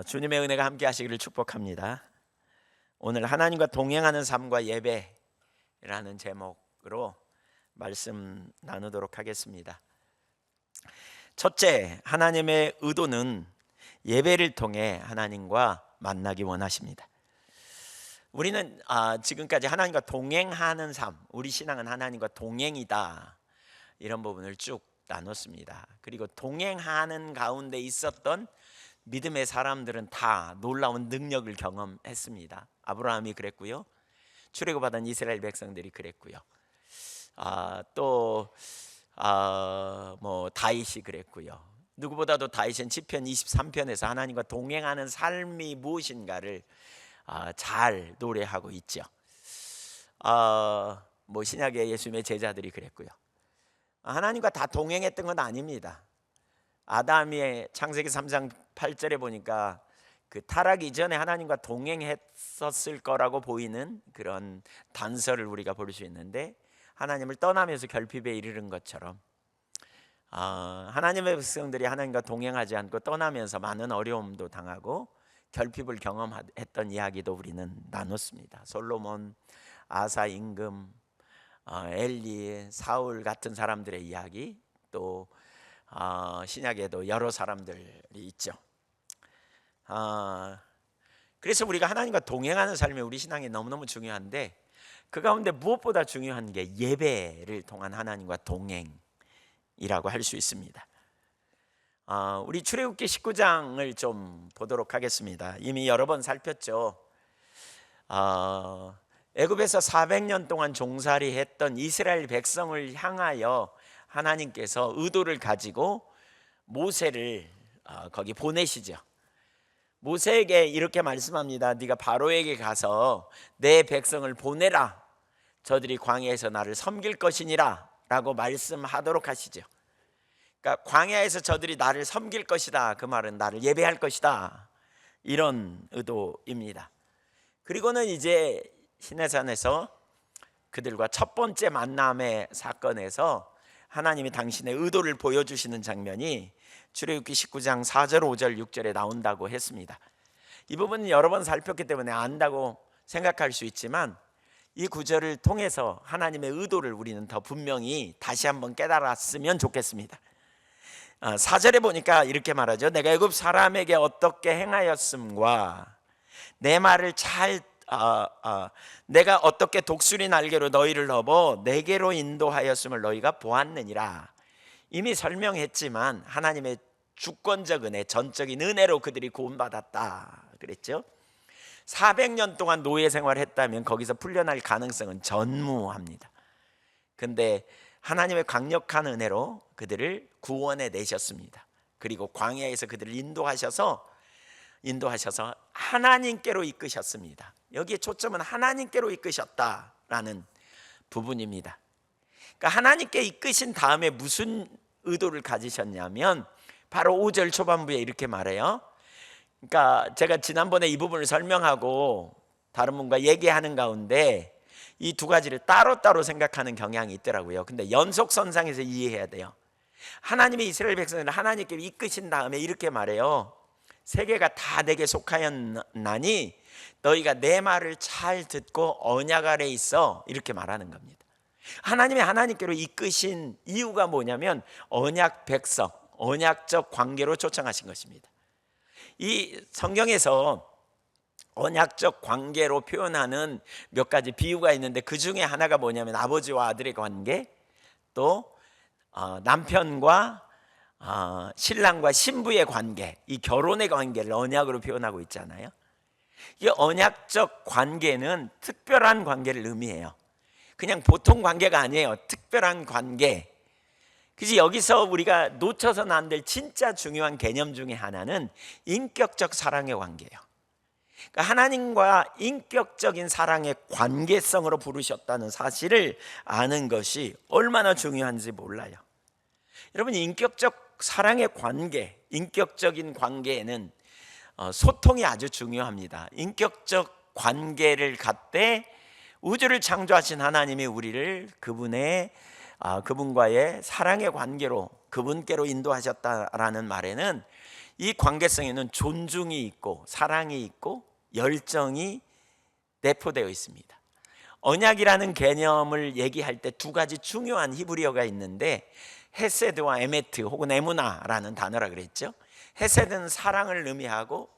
주님의 은혜가 함께 하시기를 축복합니다. 오늘 하나님과 동행하는 삶과 예배라는 제목으로 말씀 나누도록 하겠습니다. 첫째, 하나님의 의도는 예배를 통해 하나님과 만나기 원하십니다. 우리는 지금까지 하나님과 동행하는 삶, 우리 신앙은 하나님과 동행이다, 이런 부분을 쭉 나눴습니다. 그리고 동행하는 가운데 있었던 믿음의 사람들은 다 놀라운 능력을 경험했습니다. 아브라함이 그랬고요, 출애굽받은 이스라엘 백성들이 그랬고요, 또 다윗이 그랬고요. 누구보다도 다윗은 시편 23편에서 하나님과 동행하는 삶이 무엇인가를 잘 노래하고 있죠. 신약의 예수님의 제자들이 그랬고요. 하나님과 다 동행했던 건 아닙니다. 아담이 창세기 3장 8절에 보니까 그 타락 이전에 하나님과 동행했었을 거라고 보이는 그런 단서를 우리가 볼 수 있는데, 하나님을 떠나면서 결핍에 이르는 것처럼 하나님의 백성들이 하나님과 동행하지 않고 떠나면서 많은 어려움도 당하고 결핍을 경험했던 이야기도 우리는 나눴습니다. 솔로몬, 아사, 임금, 엘리, 사울 같은 사람들의 이야기, 또 신약에도 여러 사람들이 있죠. 그래서 우리가 하나님과 동행하는 삶이 우리 신앙에 너무너무 중요한데, 그 가운데 무엇보다 중요한 게 예배를 통한 하나님과 동행이라고 할 수 있습니다. 우리 출애굽기 19장을 좀 보도록 하겠습니다. 이미 여러 번 살폈죠. 애굽에서 400년 동안 종살이 했던 이스라엘 백성을 향하여 하나님께서 의도를 가지고 모세를 거기 보내시죠. 모세에게 이렇게 말씀합니다. 네가 바로에게 가서 내 백성을 보내라. 저들이 광야에서 나를 섬길 것이니라 라고 말씀하도록 하시죠. 그러니까 광야에서 저들이 나를 섬길 것이다, 그 말은 나를 예배할 것이다, 이런 의도입니다. 그리고는 이제 시내산에서 그들과 첫 번째 만남의 사건에서 하나님이 당신의 의도를 보여주시는 장면이 출애굽기 19장 4절, 5절, 6절에 나온다고 했습니다. 이 부분은 여러 번 살폈기 때문에 안다고 생각할 수 있지만, 이 구절을 통해서 하나님의 의도를 우리는 더 분명히 다시 한번 깨달았으면 좋겠습니다. 4절에 보니까 이렇게 말하죠. 내가 애굽 사람에게 어떻게 행하였음과 내 말을 내가 어떻게 독수리 날개로 너희를 넘어 내게로 인도하였음을 너희가 보았느니라. 이미 설명했지만 하나님의 주권적 은혜, 전적인 은혜로 그들이 구원받았다 그랬죠. 400년 동안 노예 생활했다면 거기서 풀려날 가능성은 전무합니다. 근데 하나님의 강력한 은혜로 그들을 구원해 내셨습니다. 그리고 광야에서 그들을 인도하셔서 하나님께로 이끄셨습니다. 여기에 초점은 하나님께로 이끄셨다라는 부분입니다. 그러니까 하나님께 이끄신 다음에 무슨 의도를 가지셨냐면, 바로 5절 초반부에 이렇게 말해요. 그러니까 제가 지난번에 이 부분을 설명하고 다른 분과 얘기하는 가운데 이 두 가지를 따로따로 생각하는 경향이 있더라고요. 근데 연속선상에서 이해해야 돼요. 하나님의 이스라엘 백성을 하나님께 이끄신 다음에 이렇게 말해요. 세계가 다 내게 속하였나니 너희가 내 말을 잘 듣고 언약 아래 있어, 이렇게 말하는 겁니다. 하나님이 하나님께로 이끄신 이유가 뭐냐면 언약 백성, 언약적 관계로 초청하신 것입니다. 이 성경에서 언약적 관계로 표현하는 몇 가지 비유가 있는데, 그 중에 하나가 뭐냐면 아버지와 아들의 관계, 또 남편과 신랑과 신부의 관계, 이 결혼의 관계를 언약으로 표현하고 있잖아요. 이 언약적 관계는 특별한 관계를 의미해요. 그냥 보통 관계가 아니에요. 특별한 관계. 그래서 여기서 우리가 놓쳐서는 안 될 진짜 중요한 개념 중에 하나는 인격적 사랑의 관계예요. 그러니까 하나님과 인격적인 사랑의 관계성으로 부르셨다는 사실을 아는 것이 얼마나 중요한지 몰라요. 여러분, 인격적 사랑의 관계, 인격적인 관계에는 소통이 아주 중요합니다. 인격적 관계를 갖되 우주를 창조하신 하나님이 우리를 그분의 그분과의 사랑의 관계로 그분께로 인도하셨다라는 말에는 이 관계성에는 존중이 있고 사랑이 있고 열정이 내포되어 있습니다. 언약이라는 개념을 얘기할 때 두 가지 중요한 히브리어가 있는데 헤세드와 에메트 혹은 에무나라는 단어라 그랬죠. 헤세드는 사랑을 의미하고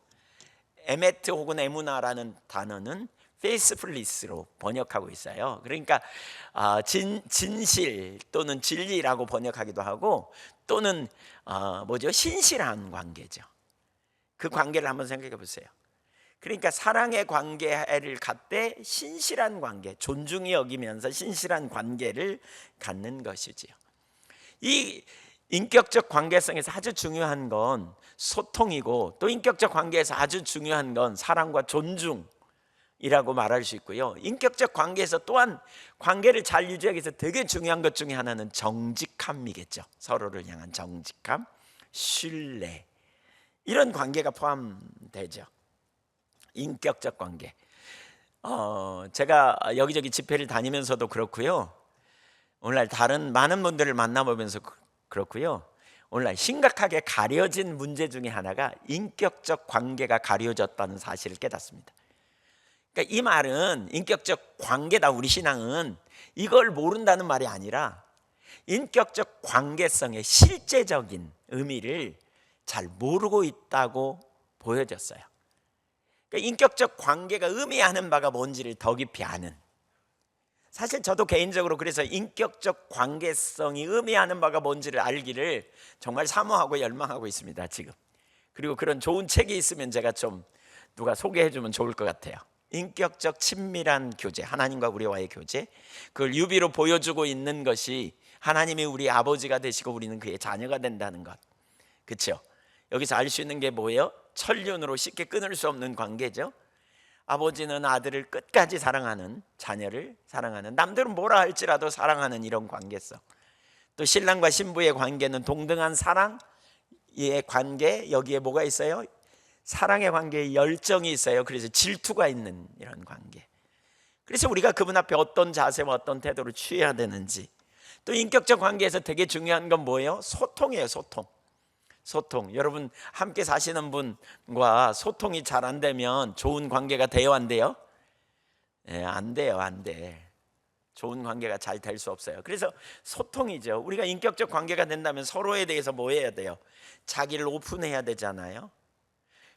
에메트 혹은 에무나라는 단어는 faithfulness로 번역하고 있어요. 그러니까 진실 또는 진리라고 번역하기도 하고 또는 신실한 관계죠. 그 관계를 한번 생각해 보세요. 그러니까 사랑의 관계를 갖되 신실한 관계, 존중이 여기면서 신실한 관계를 갖는 것이지요. 이 인격적 관계성에서 아주 중요한 건 소통이고 또 인격적 관계에서 아주 중요한 건 사랑과 존중이라고 말할 수 있고요. 인격적 관계에서 또한 관계를 잘 유지하기 위해서 되게 중요한 것 중에 하나는 정직함이겠죠. 서로를 향한 정직함, 신뢰, 이런 관계가 포함되죠. 인격적 관계. 제가 여기저기 집회를 다니면서도 그렇고요. 오늘날 다른 많은 분들을 만나보면서 그렇고요. 오늘날 심각하게 가려진 문제 중에 하나가 인격적 관계가 가려졌다는 사실을 깨닫습니다. 그러니까 이 말은 인격적 관계다, 우리 신앙은 이걸 모른다는 말이 아니라 인격적 관계성의 실제적인 의미를 잘 모르고 있다고 보여졌어요. 그러니까 인격적 관계가 의미하는 바가 뭔지를 더 깊이 아는, 사실 저도 개인적으로 그래서 인격적 관계성이 의미하는 바가 뭔지를 알기를 정말 사모하고 열망하고 있습니다 지금. 그리고 그런 좋은 책이 있으면 제가 좀 누가 소개해 주면 좋을 것 같아요. 인격적 친밀한 교제, 하나님과 우리와의 교제, 그걸 유비로 보여주고 있는 것이 하나님이 우리 아버지가 되시고 우리는 그의 자녀가 된다는 것. 그렇죠? 여기서 알 수 있는 게 뭐예요? 천륜으로 쉽게 끊을 수 없는 관계죠. 아버지는 아들을 끝까지 사랑하는, 자녀를 사랑하는, 남들은 뭐라 할지라도 사랑하는 이런 관계성. 또 신랑과 신부의 관계는 동등한 사랑의 관계, 여기에 뭐가 있어요? 사랑의 관계에 열정이 있어요. 그래서 질투가 있는 이런 관계. 그래서 우리가 그분 앞에 어떤 자세와 어떤 태도를 취해야 되는지. 또 인격적 관계에서 되게 중요한 건 뭐예요? 소통이에요. 소통. 여러분 함께 사시는 분과 소통이 잘 안 되면 좋은 관계가 돼요, 안 돼요? 안 돼요, 안 돼. 좋은 관계가 잘 될 수 없어요. 그래서 소통이죠. 우리가 인격적 관계가 된다면 서로에 대해서 뭐 해야 돼요? 자기를 오픈해야 되잖아요.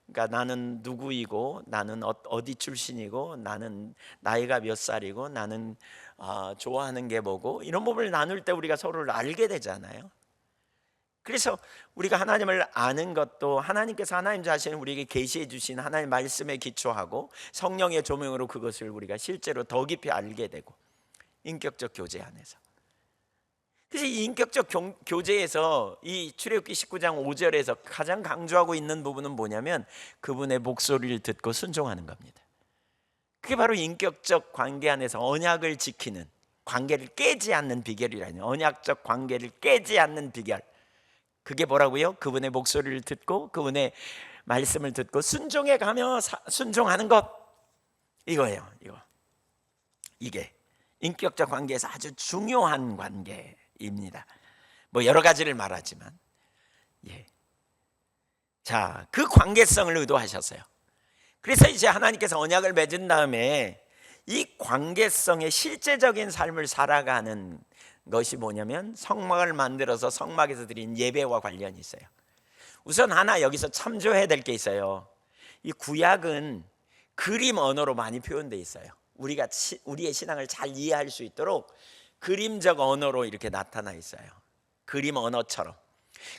그러니까 나는 누구이고, 나는 어디 출신이고, 나는 나이가 몇 살이고, 나는 좋아하는 게 뭐고, 이런 부분을 나눌 때 우리가 서로를 알게 되잖아요. 그래서 우리가 하나님을 아는 것도 하나님께서 하나님 자신을 우리에게 계시해 주신 하나님 말씀에 기초하고 성령의 조명으로 그것을 우리가 실제로 더 깊이 알게 되고, 인격적 교제 안에서. 그래서 이 인격적 교제에서 이 출애굽기 19장 5절에서 가장 강조하고 있는 부분은 뭐냐면 그분의 목소리를 듣고 순종하는 겁니다. 그게 바로 인격적 관계 안에서 언약을 지키는, 관계를 깨지 않는 비결이라니. 언약적 관계를 깨지 않는 비결, 그게 뭐라고요? 그분의 목소리를 듣고 그분의 말씀을 듣고 순종해 가며 순종하는 것, 이거예요. 이게 인격적 관계에서 아주 중요한 관계입니다. 뭐 여러 가지를 말하지만, 자, 그 관계성을 의도하셨어요. 그래서 이제 하나님께서 언약을 맺은 다음에 이 관계성의 실제적인 삶을 살아가는 것이 뭐냐면 성막을 만들어서 성막에서 드린 예배와 관련이 있어요. 우선 하나 여기서 참조해야 될 게 있어요. 이 구약은 그림 언어로 많이 표현되어 있어요. 우리가 우리의 신앙을 잘 이해할 수 있도록 그림적 언어로 이렇게 나타나 있어요. 그림 언어처럼.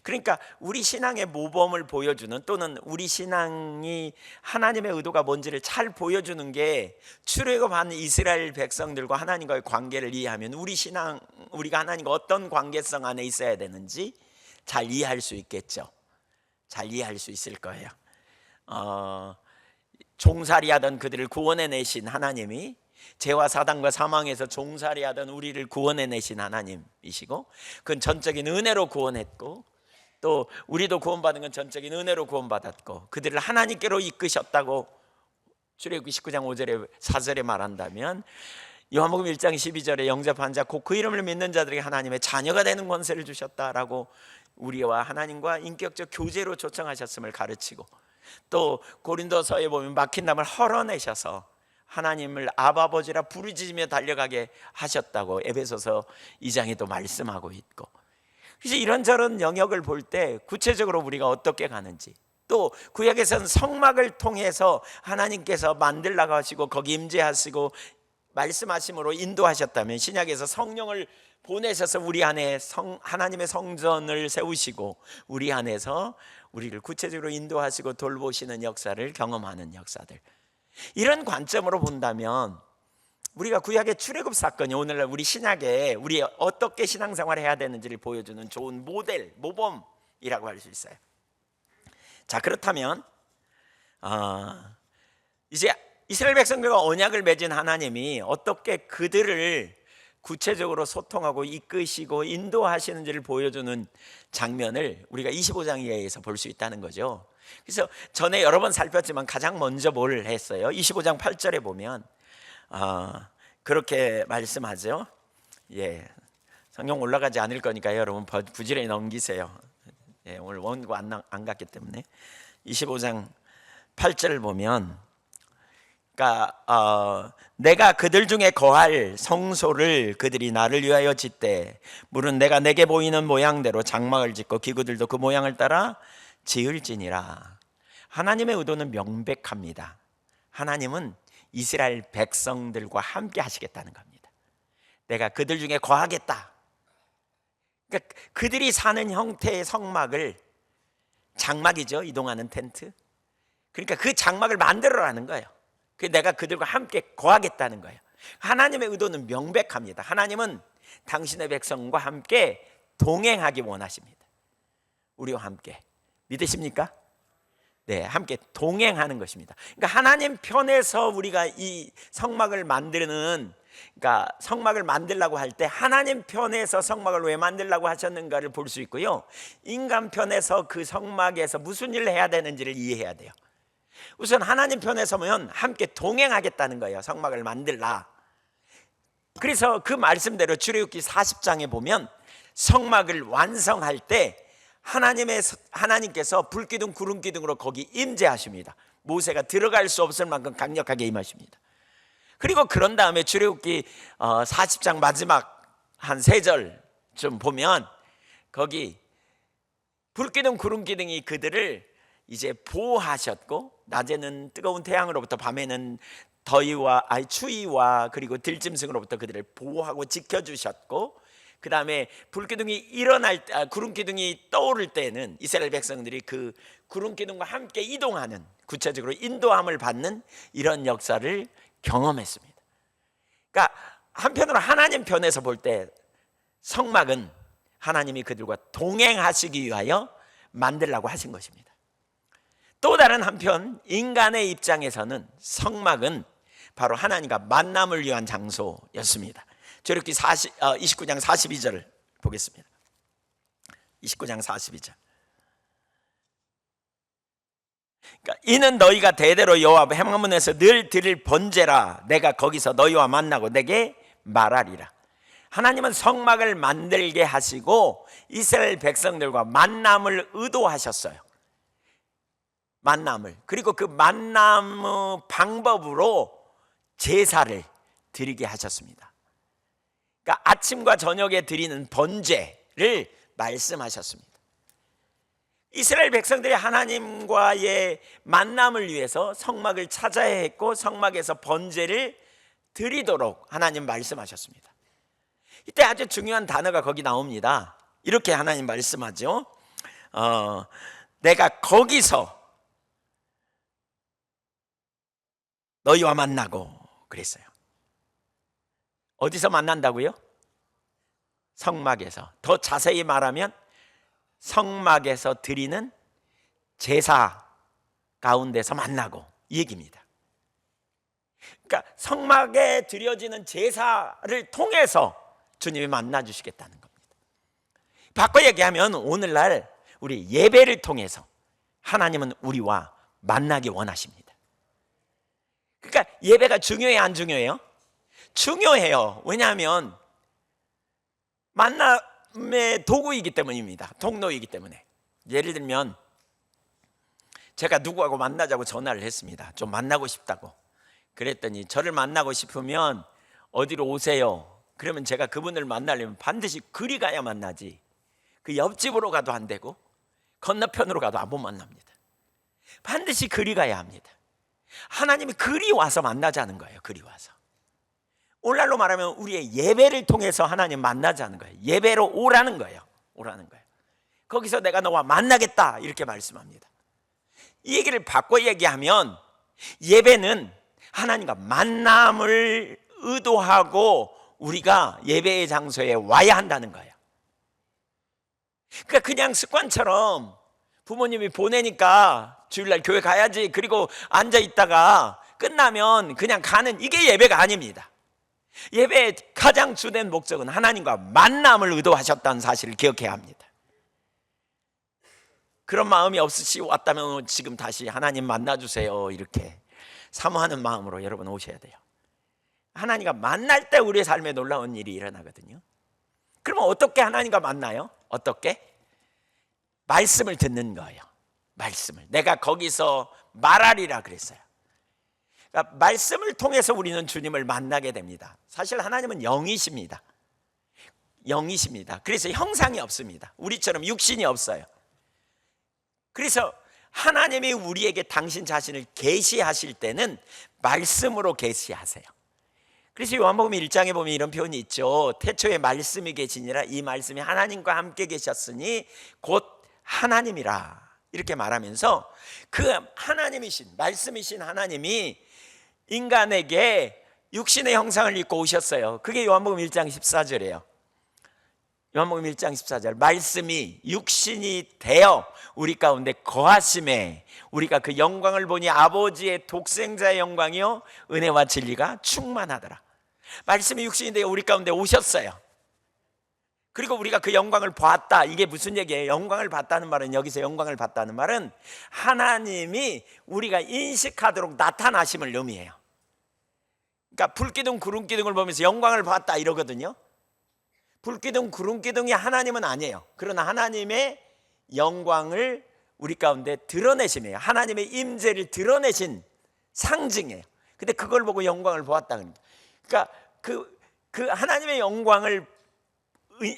그러니까 우리 신앙의 모범을 보여주는, 또는 우리 신앙이 하나님의 의도가 뭔지를 잘 보여주는 게 출애굽한 이스라엘 백성들과 하나님과의 관계를 이해하면 우리가 하나님과 어떤 관계성 안에 있어야 되는지 잘 이해할 수 있겠죠. 잘 이해할 수 있을 거예요. 종살이하던 그들을 구원해내신 하나님이 죄와 사단과 사망에서 종살이하던 우리를 구원해내신 하나님이시고, 그건 전적인 은혜로 구원했고, 또 우리도 구원받은 건 전적인 은혜로 구원받았고, 그들을 하나님께로 이끄셨다고 출애굽기 19장 5절에 4절에 말한다면, 요한복음 1장 12절에 영접한 자 곧 그 이름을 믿는 자들에게 하나님의 자녀가 되는 권세를 주셨다라고 우리와 하나님과 인격적 교제로 초청하셨음을 가르치고, 또 고린도서에 보면 막힌 담을 헐어내셔서 하나님을 아버지라 부르짖으며 달려가게 하셨다고 에베소서 2장에도 말씀하고 있고, 그래서 이런저런 영역을 볼 때 구체적으로 우리가 어떻게 가는지, 또 구약에서는 성막을 통해서 하나님께서 만들라고 하시고 거기 임재하시고 말씀하심으로 인도하셨다면, 신약에서 성령을 보내셔서 우리 안에 하나님의 성전을 세우시고 우리 안에서 우리를 구체적으로 인도하시고 돌보시는 역사를 경험하는 역사들, 이런 관점으로 본다면 우리가 구약의 출애굽 사건이 오늘날 우리 신약에 우리 어떻게 신앙생활을 해야 되는지를 보여주는 좋은 모델, 모범이라고 할 수 있어요. 자, 그렇다면 이제 이스라엘 백성들과 언약을 맺은 하나님이 어떻게 그들을 구체적으로 소통하고 이끄시고 인도하시는지를 보여주는 장면을 우리가 25장 이하에서 볼 수 있다는 거죠. 그래서 전에 여러 번 살폈지만 가장 먼저 뭘 했어요? 25장 8절에 보면 그렇게 말씀하죠. 예, 성경 올라가지 않을 거니까 여러분 부지런히 넘기세요. 예, 오늘 원고 안 갔기 때문에 25장 8절을 보면, 그러니까 내가 그들 중에 거할 성소를 그들이 나를 위하여 짓되 물은 내가 내게 보이는 모양대로 장막을 짓고 기구들도 그 모양을 따라 지을지니라. 하나님의 의도는 명백합니다. 하나님은 이스라엘 백성들과 함께 하시겠다는 겁니다. 내가 그들 중에 거하겠다. 그러니까 그들이 사는 형태의 성막을, 장막이죠, 이동하는 텐트. 그러니까 그 장막을 만들어라는 거예요. 내가 그들과 함께 거하겠다는 거예요. 하나님의 의도는 명백합니다. 하나님은 당신의 백성과 함께 동행하기 원하십니다. 우리와 함께. 믿으십니까? 네, 함께 동행하는 것입니다. 그러니까 하나님 편에서 우리가 이 성막을 만드는, 그러니까 성막을 만들라고 할 때 하나님 편에서 성막을 왜 만들라고 하셨는가를 볼 수 있고요, 인간 편에서 그 성막에서 무슨 일을 해야 되는지를 이해해야 돼요. 우선 하나님 편에 서면 함께 동행하겠다는 거예요. 성막을 만들라. 그래서 그 말씀대로 출애굽기 40장에 보면 성막을 완성할 때 하나님께서 불기둥 구름기둥으로 거기 임재하십니다. 모세가 들어갈 수 없을 만큼 강력하게 임하십니다. 그리고 그런 다음에 출애굽기 40장 마지막 한 3절쯤 보면 거기 불기둥 구름기둥이 그들을 이제 보호하셨고, 낮에는 뜨거운 태양으로부터 밤에는 추위와 그리고 들짐승으로부터 그들을 보호하고 지켜주셨고, 그 다음에 불기둥이 구름기둥이 떠오를 때는 이스라엘 백성들이 그 구름기둥과 함께 이동하는, 구체적으로 인도함을 받는 이런 역사를 경험했습니다. 그러니까 한편으로 하나님 편에서 볼 때 성막은 하나님이 그들과 동행하시기 위하여 만들라고 하신 것입니다. 또 다른 한편 인간의 입장에서는 성막은 바로 하나님과 만남을 위한 장소였습니다. 출애굽기 29장 42절을 보겠습니다. 29장 42절. 그러니까 이는 너희가 대대로 여호와 회막문에서 늘 드릴 번제라. 내가 거기서 너희와 만나고 내게 말하리라. 하나님은 성막을 만들게 하시고 이스라엘 백성들과 만남을 의도하셨어요. 만남을. 그리고 그 만남의 방법으로 제사를 드리게 하셨습니다. 그러니까 아침과 저녁에 드리는 번제를 말씀하셨습니다. 이스라엘 백성들이 하나님과의 만남을 위해서 성막을 찾아야 했고 성막에서 번제를 드리도록 하나님 말씀하셨습니다. 이때 아주 중요한 단어가 거기 나옵니다. 이렇게 하나님 말씀하죠. 내가 거기서 너희와 만나고 그랬어요. 어디서 만난다고요? 성막에서. 더 자세히 말하면 성막에서 드리는 제사 가운데서 만나고, 이 얘기입니다. 그러니까 성막에 드려지는 제사를 통해서 주님이 만나 주시겠다는 겁니다. 바꿔 얘기하면 오늘날 우리 예배를 통해서 하나님은 우리와 만나기 원하십니다. 그러니까 예배가 중요해요, 안 중요해요? 중요해요. 왜냐하면 만남의 도구이기 때문입니다. 통로이기 때문에. 예를 들면 제가 누구하고 만나자고 전화를 했습니다. 좀 만나고 싶다고. 그랬더니 저를 만나고 싶으면 어디로 오세요. 그러면 제가 그분을 만나려면 반드시 그리 가야 만나지, 그 옆집으로 가도 안 되고 건너편으로 가도 안 만납니다. 반드시 그리 가야 합니다. 하나님이 그리 와서 만나자는 거예요. 그리 와서. 오늘날로 말하면 우리의 예배를 통해서 하나님 만나자는 거예요. 예배로 오라는 거예요. 오라는 거예요. 거기서 내가 너와 만나겠다 이렇게 말씀합니다. 이 얘기를 바꿔 얘기하면 예배는 하나님과 만남을 의도하고 우리가 예배의 장소에 와야 한다는 거예요. 그러니까 그냥 습관처럼 부모님이 보내니까 주일날 교회 가야지, 그리고 앉아 있다가 끝나면 그냥 가는, 이게 예배가 아닙니다. 예배의 가장 주된 목적은 하나님과 만남을 의도하셨다는 사실을 기억해야 합니다. 그런 마음이 없으시고 왔다면 지금 다시 하나님 만나주세요 이렇게 사모하는 마음으로 여러분 오셔야 돼요. 하나님과 만날 때 우리의 삶에 놀라운 일이 일어나거든요. 그러면 어떻게 하나님과 만나요? 어떻게? 말씀을 듣는 거예요. 말씀을. 내가 거기서 말하리라 그랬어요. 그러니까 말씀을 통해서 우리는 주님을 만나게 됩니다. 사실 하나님은 영이십니다. 영이십니다. 그래서 형상이 없습니다. 우리처럼 육신이 없어요. 그래서 하나님이 우리에게 당신 자신을 계시하실 때는 말씀으로 계시하세요. 그래서 요한복음 1장에 보면 이런 표현이 있죠. 태초에 말씀이 계시니라, 이 말씀이 하나님과 함께 계셨으니 곧 하나님이라, 이렇게 말하면서 그 하나님이신, 말씀이신 하나님이 인간에게 육신의 형상을 입고 오셨어요. 그게 요한복음 1장 14절이에요. 요한복음 1장 14절, 말씀이 육신이 되어 우리 가운데 거하심에 우리가 그 영광을 보니 아버지의 독생자의 영광이요 은혜와 진리가 충만하더라. 말씀이 육신이 되어 우리 가운데 오셨어요. 그리고 우리가 그 영광을 봤다. 이게 무슨 얘기예요? 영광을 봤다는 말은, 여기서 영광을 봤다는 말은 하나님이 우리가 인식하도록 나타나심을 의미해요. 그러니까 불기둥 구름기둥을 보면서 영광을 봤다 이러거든요. 불기둥 구름기둥이 하나님은 아니에요. 그러나 하나님의 영광을 우리 가운데 드러내심이에요. 하나님의 임재를 드러내신 상징이에요. 근데 그걸 보고 영광을 보았다는 겁니다. 그러니까 그 하나님의 영광을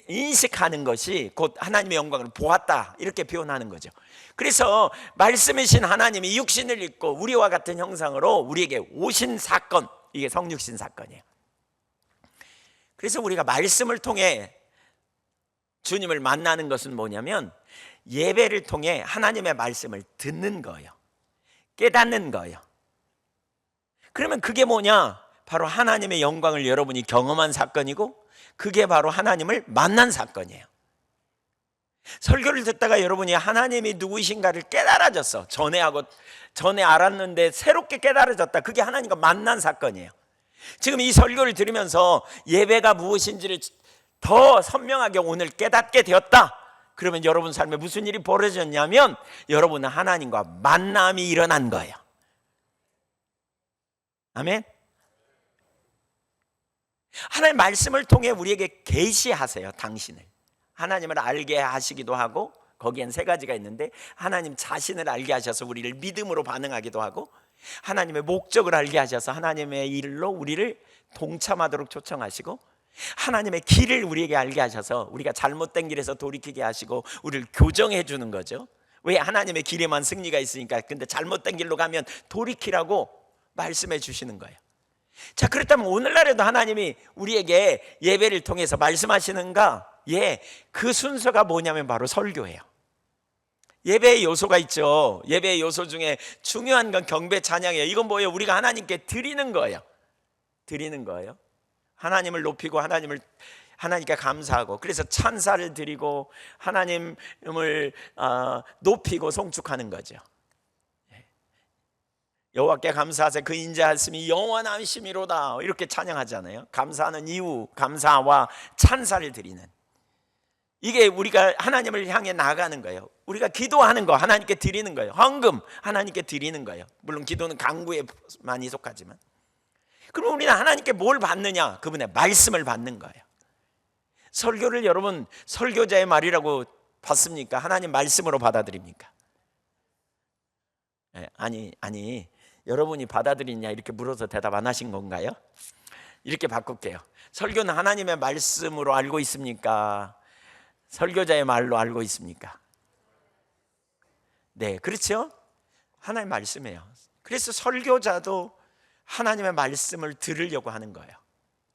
인식하는 것이 곧 하나님의 영광을 보았다, 이렇게 표현하는 거죠. 그래서 말씀이신 하나님이 육신을 입고 우리와 같은 형상으로 우리에게 오신 사건, 이게 성육신 사건이에요. 그래서 우리가 말씀을 통해 주님을 만나는 것은 뭐냐면 예배를 통해 하나님의 말씀을 듣는 거예요. 깨닫는 거예요. 그러면 그게 뭐냐? 바로 하나님의 영광을 여러분이 경험한 사건이고, 그게 바로 하나님을 만난 사건이에요. 설교를 듣다가 여러분이 하나님이 누구이신가를 깨달아졌어. 전에 알았는데 새롭게 깨달아졌다. 그게 하나님과 만난 사건이에요. 지금 이 설교를 들으면서 예배가 무엇인지를 더 선명하게 오늘 깨닫게 되었다. 그러면 여러분 삶에 무슨 일이 벌어졌냐면 여러분은 하나님과 만남이 일어난 거예요. 아멘. 하나님 말씀을 통해 우리에게 계시하세요. 당신을, 하나님을 알게 하시기도 하고, 거기엔 세 가지가 있는데 하나님 자신을 알게 하셔서 우리를 믿음으로 반응하기도 하고, 하나님의 목적을 알게 하셔서 하나님의 일로 우리를 동참하도록 초청하시고, 하나님의 길을 우리에게 알게 하셔서 우리가 잘못된 길에서 돌이키게 하시고 우리를 교정해 주는 거죠. 왜? 하나님의 길에만 승리가 있으니까. 근데 잘못된 길로 가면 돌이키라고 말씀해 주시는 거예요. 자, 그렇다면 오늘날에도 하나님이 우리에게 예배를 통해서 말씀하시는가? 예, 그 순서가 뭐냐면 바로 설교예요. 예배의 요소가 있죠. 예배의 요소 중에 중요한 건 경배 찬양이에요. 이건 뭐예요? 우리가 하나님께 드리는 거예요. 드리는 거예요. 하나님을 높이고 하나님께 감사하고, 그래서 찬사를 드리고 하나님을 높이고 송축하는 거죠. 여호와께 감사하세 그 인자하심이 영원하심이로다, 이렇게 찬양하잖아요. 감사하는 이유, 감사와 찬사를 드리는, 이게 우리가 하나님을 향해 나아가는 거예요. 우리가 기도하는 거 하나님께 드리는 거예요. 헌금 하나님께 드리는 거예요. 물론 기도는 간구에 많이 속하지만, 그럼 우리는 하나님께 뭘 받느냐? 그분의 말씀을 받는 거예요. 설교를 여러분 설교자의 말이라고 받습니까? 하나님 말씀으로 받아들입니까? 아니 여러분이 받아들이냐 이렇게 물어서 대답 안 하신 건가요? 이렇게 바꿀게요. 설교는 하나님의 말씀으로 알고 있습니까? 설교자의 말로 알고 있습니까? 네, 그렇죠? 하나님의 말씀이에요. 그래서 설교자도 하나님의 말씀을 들으려고 하는 거예요.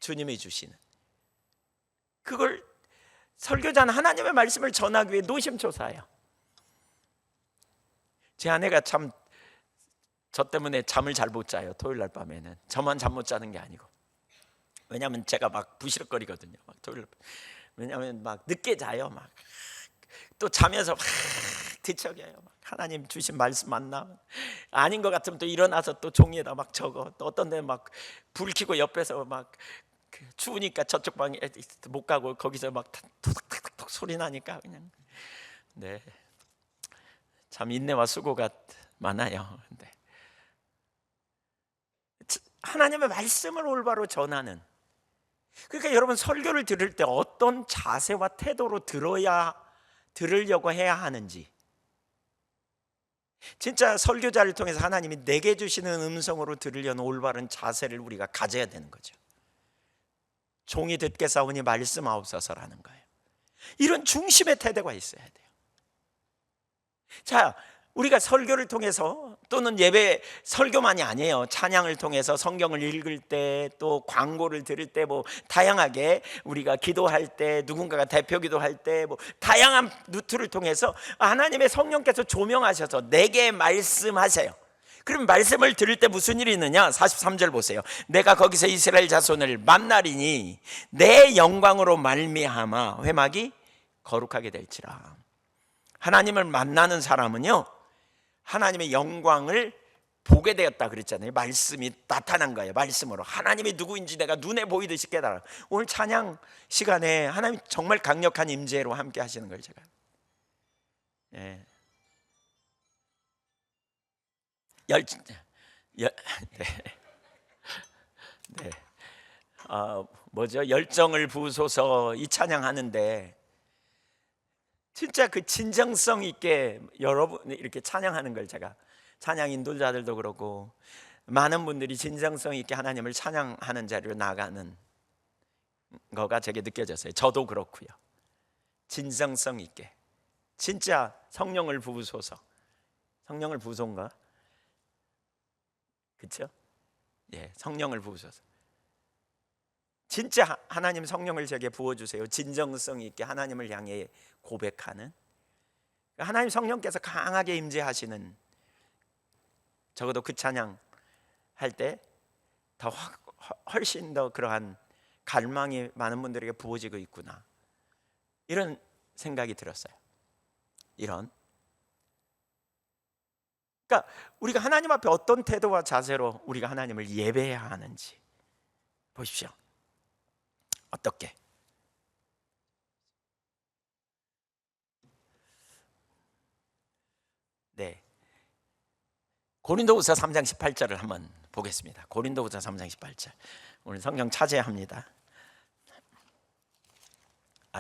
주님이 주시는 그걸, 설교자는 하나님의 말씀을 전하기 위해 노심초사해요. 제 아내가 참 저 때문에 잠을 잘 못 자요. 토요일 날 밤에는 저만 잠 못 자는 게 아니고, 왜냐하면 제가 막 부시럭거리거든요. 막 토요일, 왜냐하면 막 늦게 자요. 막 또 자면서 막 뒤척여요. 막 하나님 주신 말씀 맞나? 아닌 것 같으면 또 일어나서 또 종이에다 막 적어. 또 어떤 데는 막 불 켜고 옆에서 막 추우니까 저쪽 방에 못 가고 거기서 막 토닥토닥 소리 나니까 그냥. 네, 참 인내와 수고가 많아요. 근데 하나님의 말씀을 올바로 전하는, 그러니까 여러분 설교를 들을 때 어떤 자세와 태도로 들으려고 해야 하는지, 진짜 설교자를 통해서 하나님이 내게 주시는 음성으로 들으려는 올바른 자세를 우리가 가져야 되는 거죠. 종이 듣겠사오니 말씀하옵소서라는 거예요. 이런 중심의 태도가 있어야 돼요. 자, 우리가 설교를 통해서, 또는 예배 설교만이 아니에요. 찬양을 통해서, 성경을 읽을 때, 또 광고를 들을 때, 뭐 다양하게 우리가 기도할 때, 누군가가 대표 기도할 때, 뭐 다양한 루트를 통해서 하나님의 성령께서 조명하셔서 내게 말씀하세요. 그럼 말씀을 들을 때 무슨 일이 있느냐? 43절 보세요. 내가 거기서 이스라엘 자손을 만나리니 내 영광으로 말미암아 회막이 거룩하게 될지라. 하나님을 만나는 사람은요, 하나님의 영광을 보게 되었다 그랬잖아요. 말씀이 나타난 거예요. 말씀으로 하나님이 누구인지 내가 눈에 보이듯이 깨달아. 오늘 찬양 시간에 하나님 정말 강력한 임재로 함께 하시는 걸 제가, 네. 네. 열정을 부으소서 이 찬양하는데, 진짜 그 진정성 있게 여러분 이렇게 찬양하는 걸, 제가 찬양 인도자들도 그렇고 많은 분들이 진정성 있게 하나님을 찬양하는 자리로 나가는 거가 제게 느껴졌어요. 저도 그렇고요. 진정성 있게 진짜 성령을 부으소서. 성령을 부으소인가? 그렇죠? 예, 성령을 부으소서. 진짜 하나님 성령을 제게 부어주세요. 진정성 있게 하나님을 향해 고백하는, 하나님 성령께서 강하게 임재하시는, 적어도 그 찬양 할 때 더 훨씬 더 그러한 갈망이 많은 분들에게 부어지고 있구나, 이런 생각이 들었어요. 그러니까 우리가 하나님 앞에 어떤 태도와 자세로 우리가 하나님을 예배해야 하는지 보십시오. 어떻게? 네, 고린도후서 3장 18절을 한번 보겠습니다. 고린도후서 3장 18절. 오늘 성경 찾아야 합니다.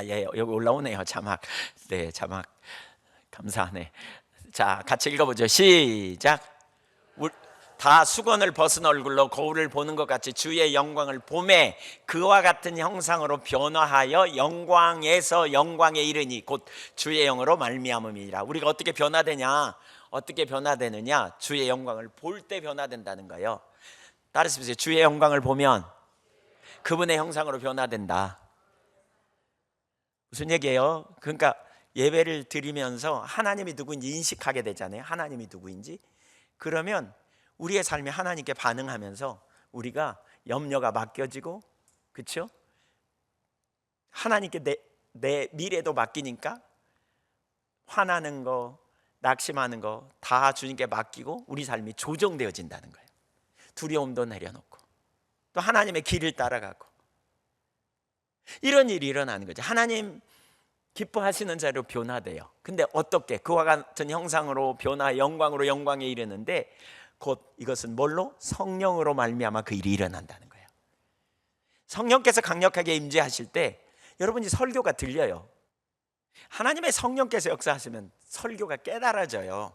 예, 여기 올라오네요. 자막. 네, 자막 감사하네. 자, 같이 읽어보죠. 시작. 다 수건을 벗은 얼굴로 거울을 보는 것 같이 주의 영광을 보매 그와 같은 형상으로 변화하여 영광에서 영광에 이르니 곧 주의 영으로 말미암음이라. 우리가 어떻게 변화되냐? 어떻게 변화되느냐? 주의 영광을 볼 때 변화된다는 거예요. 따라서 보세요. 주의 영광을 보면 그분의 형상으로 변화된다. 무슨 얘기예요? 그러니까 예배를 드리면서 하나님이 누구인지 인식하게 되잖아요. 하나님이 누구인지. 그러면 우리의 삶이 하나님께 반응하면서 우리가 염려가 맡겨지고, 그렇죠? 하나님께 내 미래도 맡기니까 화나는 거, 낙심하는 거 다 주님께 맡기고 우리 삶이 조정되어진다는 거예요. 두려움도 내려놓고 또 하나님의 길을 따라가고, 이런 일이 일어나는 거죠. 하나님 기뻐하시는 자로 변화돼요. 근데 어떻게? 그와 같은 형상으로 변화, 영광으로 영광에 이르는데 곧 이것은 뭘로? 성령으로 말미암아 그 일이 일어난다는 거예요. 성령께서 강력하게 임재하실 때 여러분이 설교가 들려요. 하나님의 성령께서 역사하시면 설교가 깨달아져요.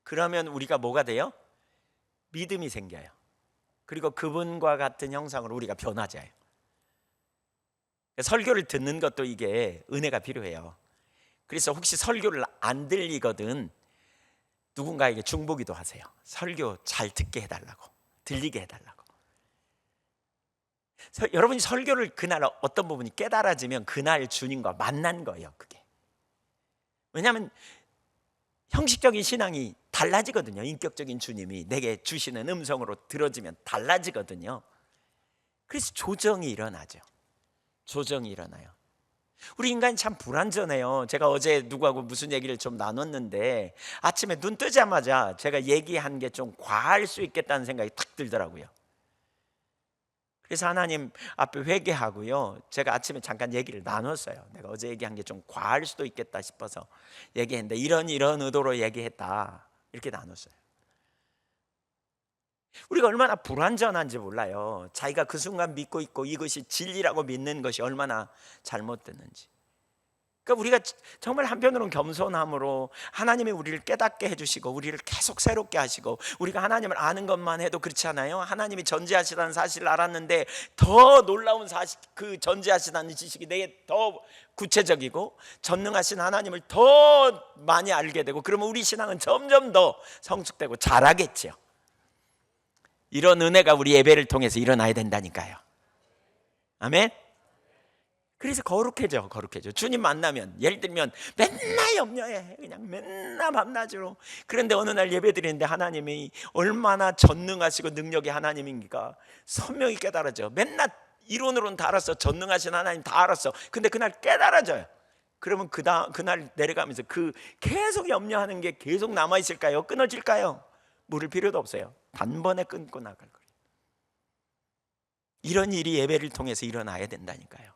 그러면 우리가 뭐가 돼요? 믿음이 생겨요. 그리고 그분과 같은 형상으로 우리가 변화져요. 설교를 듣는 것도 이게 은혜가 필요해요. 그래서 혹시 설교를 안 들리거든 누군가에게 중보기도 하세요. 설교 잘 듣게 해달라고, 들리게 해달라고. 여러분이 설교를 그날 어떤 부분이 깨달아지면 그날 주님과 만난 거예요. 그게 왜냐하면 형식적인 신앙이 달라지거든요. 인격적인 주님이 내게 주시는 음성으로 들어지면 달라지거든요. 그래서 조정이 일어나죠. 조정이 일어나요. 우리 인간이 참 불완전해요. 제가 어제 누구하고 무슨 얘기를 좀 나눴는데 아침에 눈 뜨자마자 제가 얘기한 게 좀 과할 수 있겠다는 생각이 탁 들더라고요. 그래서 하나님 앞에 회개하고요, 제가 아침에 잠깐 얘기를 나눴어요. 내가 어제 얘기한 게 좀 과할 수도 있겠다 싶어서 얘기했는데 이런 의도로 얘기했다, 이렇게 나눴어요. 우리가 얼마나 불완전한지 몰라요. 자기가 그 순간 믿고 있고 이것이 진리라고 믿는 것이 얼마나 잘못됐는지. 그러니까 우리가 정말 한편으로는 겸손함으로 하나님이 우리를 깨닫게 해주시고 우리를 계속 새롭게 하시고, 우리가 하나님을 아는 것만 해도 그렇지 않아요? 하나님이 전지하시다는 사실을 알았는데 더 놀라운 사실, 그 전지하시다는 지식이 내게 더 구체적이고 전능하신 하나님을 더 많이 알게 되고, 그러면 우리 신앙은 점점 더 성숙되고 자라겠죠. 이런 은혜가 우리 예배를 통해서 일어나야 된다니까요. 아멘. 그래서 거룩해져. 주님 만나면, 예를 들면 맨날 염려해, 그냥 맨날 밤낮으로. 그런데 어느 날 예배 드리는데 하나님이 얼마나 전능하시고 능력의 하나님인가 선명히 깨달아져. 맨날 이론으로는 다 알았어. 전능하신 하나님 다 알았어. 근데 그날 깨달아져요. 그러면 그날 내려가면서 그 계속 염려하는 게 계속 남아있을까요? 끊어질까요? 물을 필요도 없어요. 단번에 끊고 나갈 거예요. 이런 일이 예배를 통해서 일어나야 된다니까요.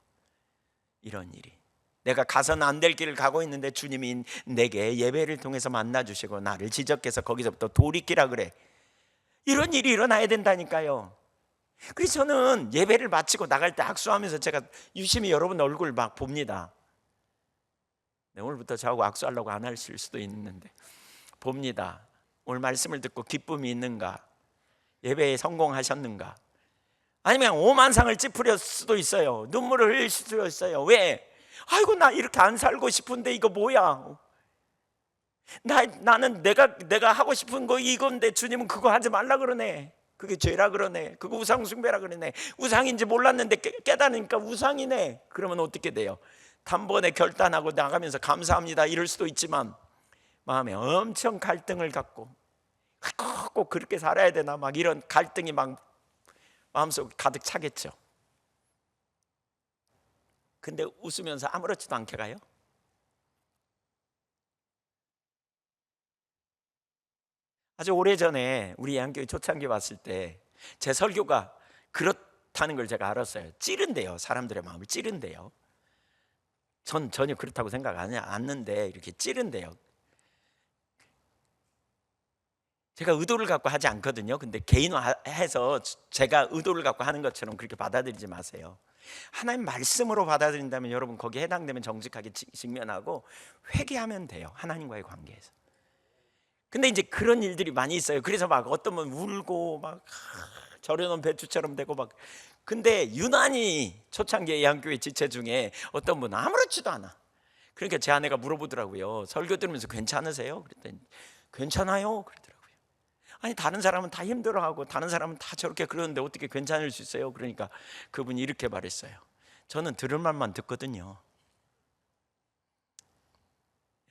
이런 일이, 내가 가서는 안 될 길을 가고 있는데 주님이 내게 예배를 통해서 만나주시고 나를 지적해서 거기서부터 돌이키라 그래. 이런 일이 일어나야 된다니까요. 그래서 저는 예배를 마치고 나갈 때 악수하면서 제가 유심히 여러분 얼굴 막 봅니다. 오늘부터 저하고 악수하려고 안 하실 수도 있는데 봅니다. 오늘 말씀을 듣고 기쁨이 있는가, 예배에 성공하셨는가, 아니면 오만상을 찌푸릴 수도 있어요. 눈물을 흘릴 수도 있어요. 왜? 아이고, 나 이렇게 안 살고 싶은데 이거 뭐야? 나는 내가 하고 싶은 거 이건데 주님은 그거 하지 말라 그러네. 그게 죄라 그러네. 그거 우상 숭배라 그러네. 우상인지 몰랐는데 깨달으니까 우상이네. 그러면 어떻게 돼요? 단번에 결단하고 나가면서 감사합니다 이럴 수도 있지만 마음에 엄청 갈등을 갖고 꼭 그렇게 살아야 되나, 막 이런 갈등이 막 마음속에 가득 차겠죠. 근데 웃으면서 아무렇지도 않게 가요? 아주 오래전에 우리 양교회 초창기 왔을 때 제 설교가 그렇다는 걸 제가 알았어요. 찌른대요. 사람들의 마음을 찌른대요. 전 전혀 그렇다고 생각 안 않는데 이렇게 찌른대요. 제가 의도를 갖고 하지 않거든요. 근데 개인화해서 제가 의도를 갖고 하는 것처럼 그렇게 받아들이지 마세요. 하나님 말씀으로 받아들인다면 여러분 거기에 해당되면 정직하게 직면하고 회개하면 돼요. 하나님과의 관계에서. 근데 이제 그런 일들이 많이 있어요. 그래서 막 어떤 분 울고 막 절여놓은 배추처럼 되고 막. 근데 유난히 초창기 양교회 지체 중에 어떤 분은 아무렇지도 않아. 그러니까 제 아내가 물어보더라고요. 설교 들으면서 괜찮으세요? 그랬더니 괜찮아요 그러더라고요. 아니, 다른 사람은 다 힘들어하고 다른 사람은 다 저렇게 그러는데 어떻게 괜찮을 수 있어요? 그러니까 그분이 이렇게 말했어요. 저는 들을 말만 듣거든요.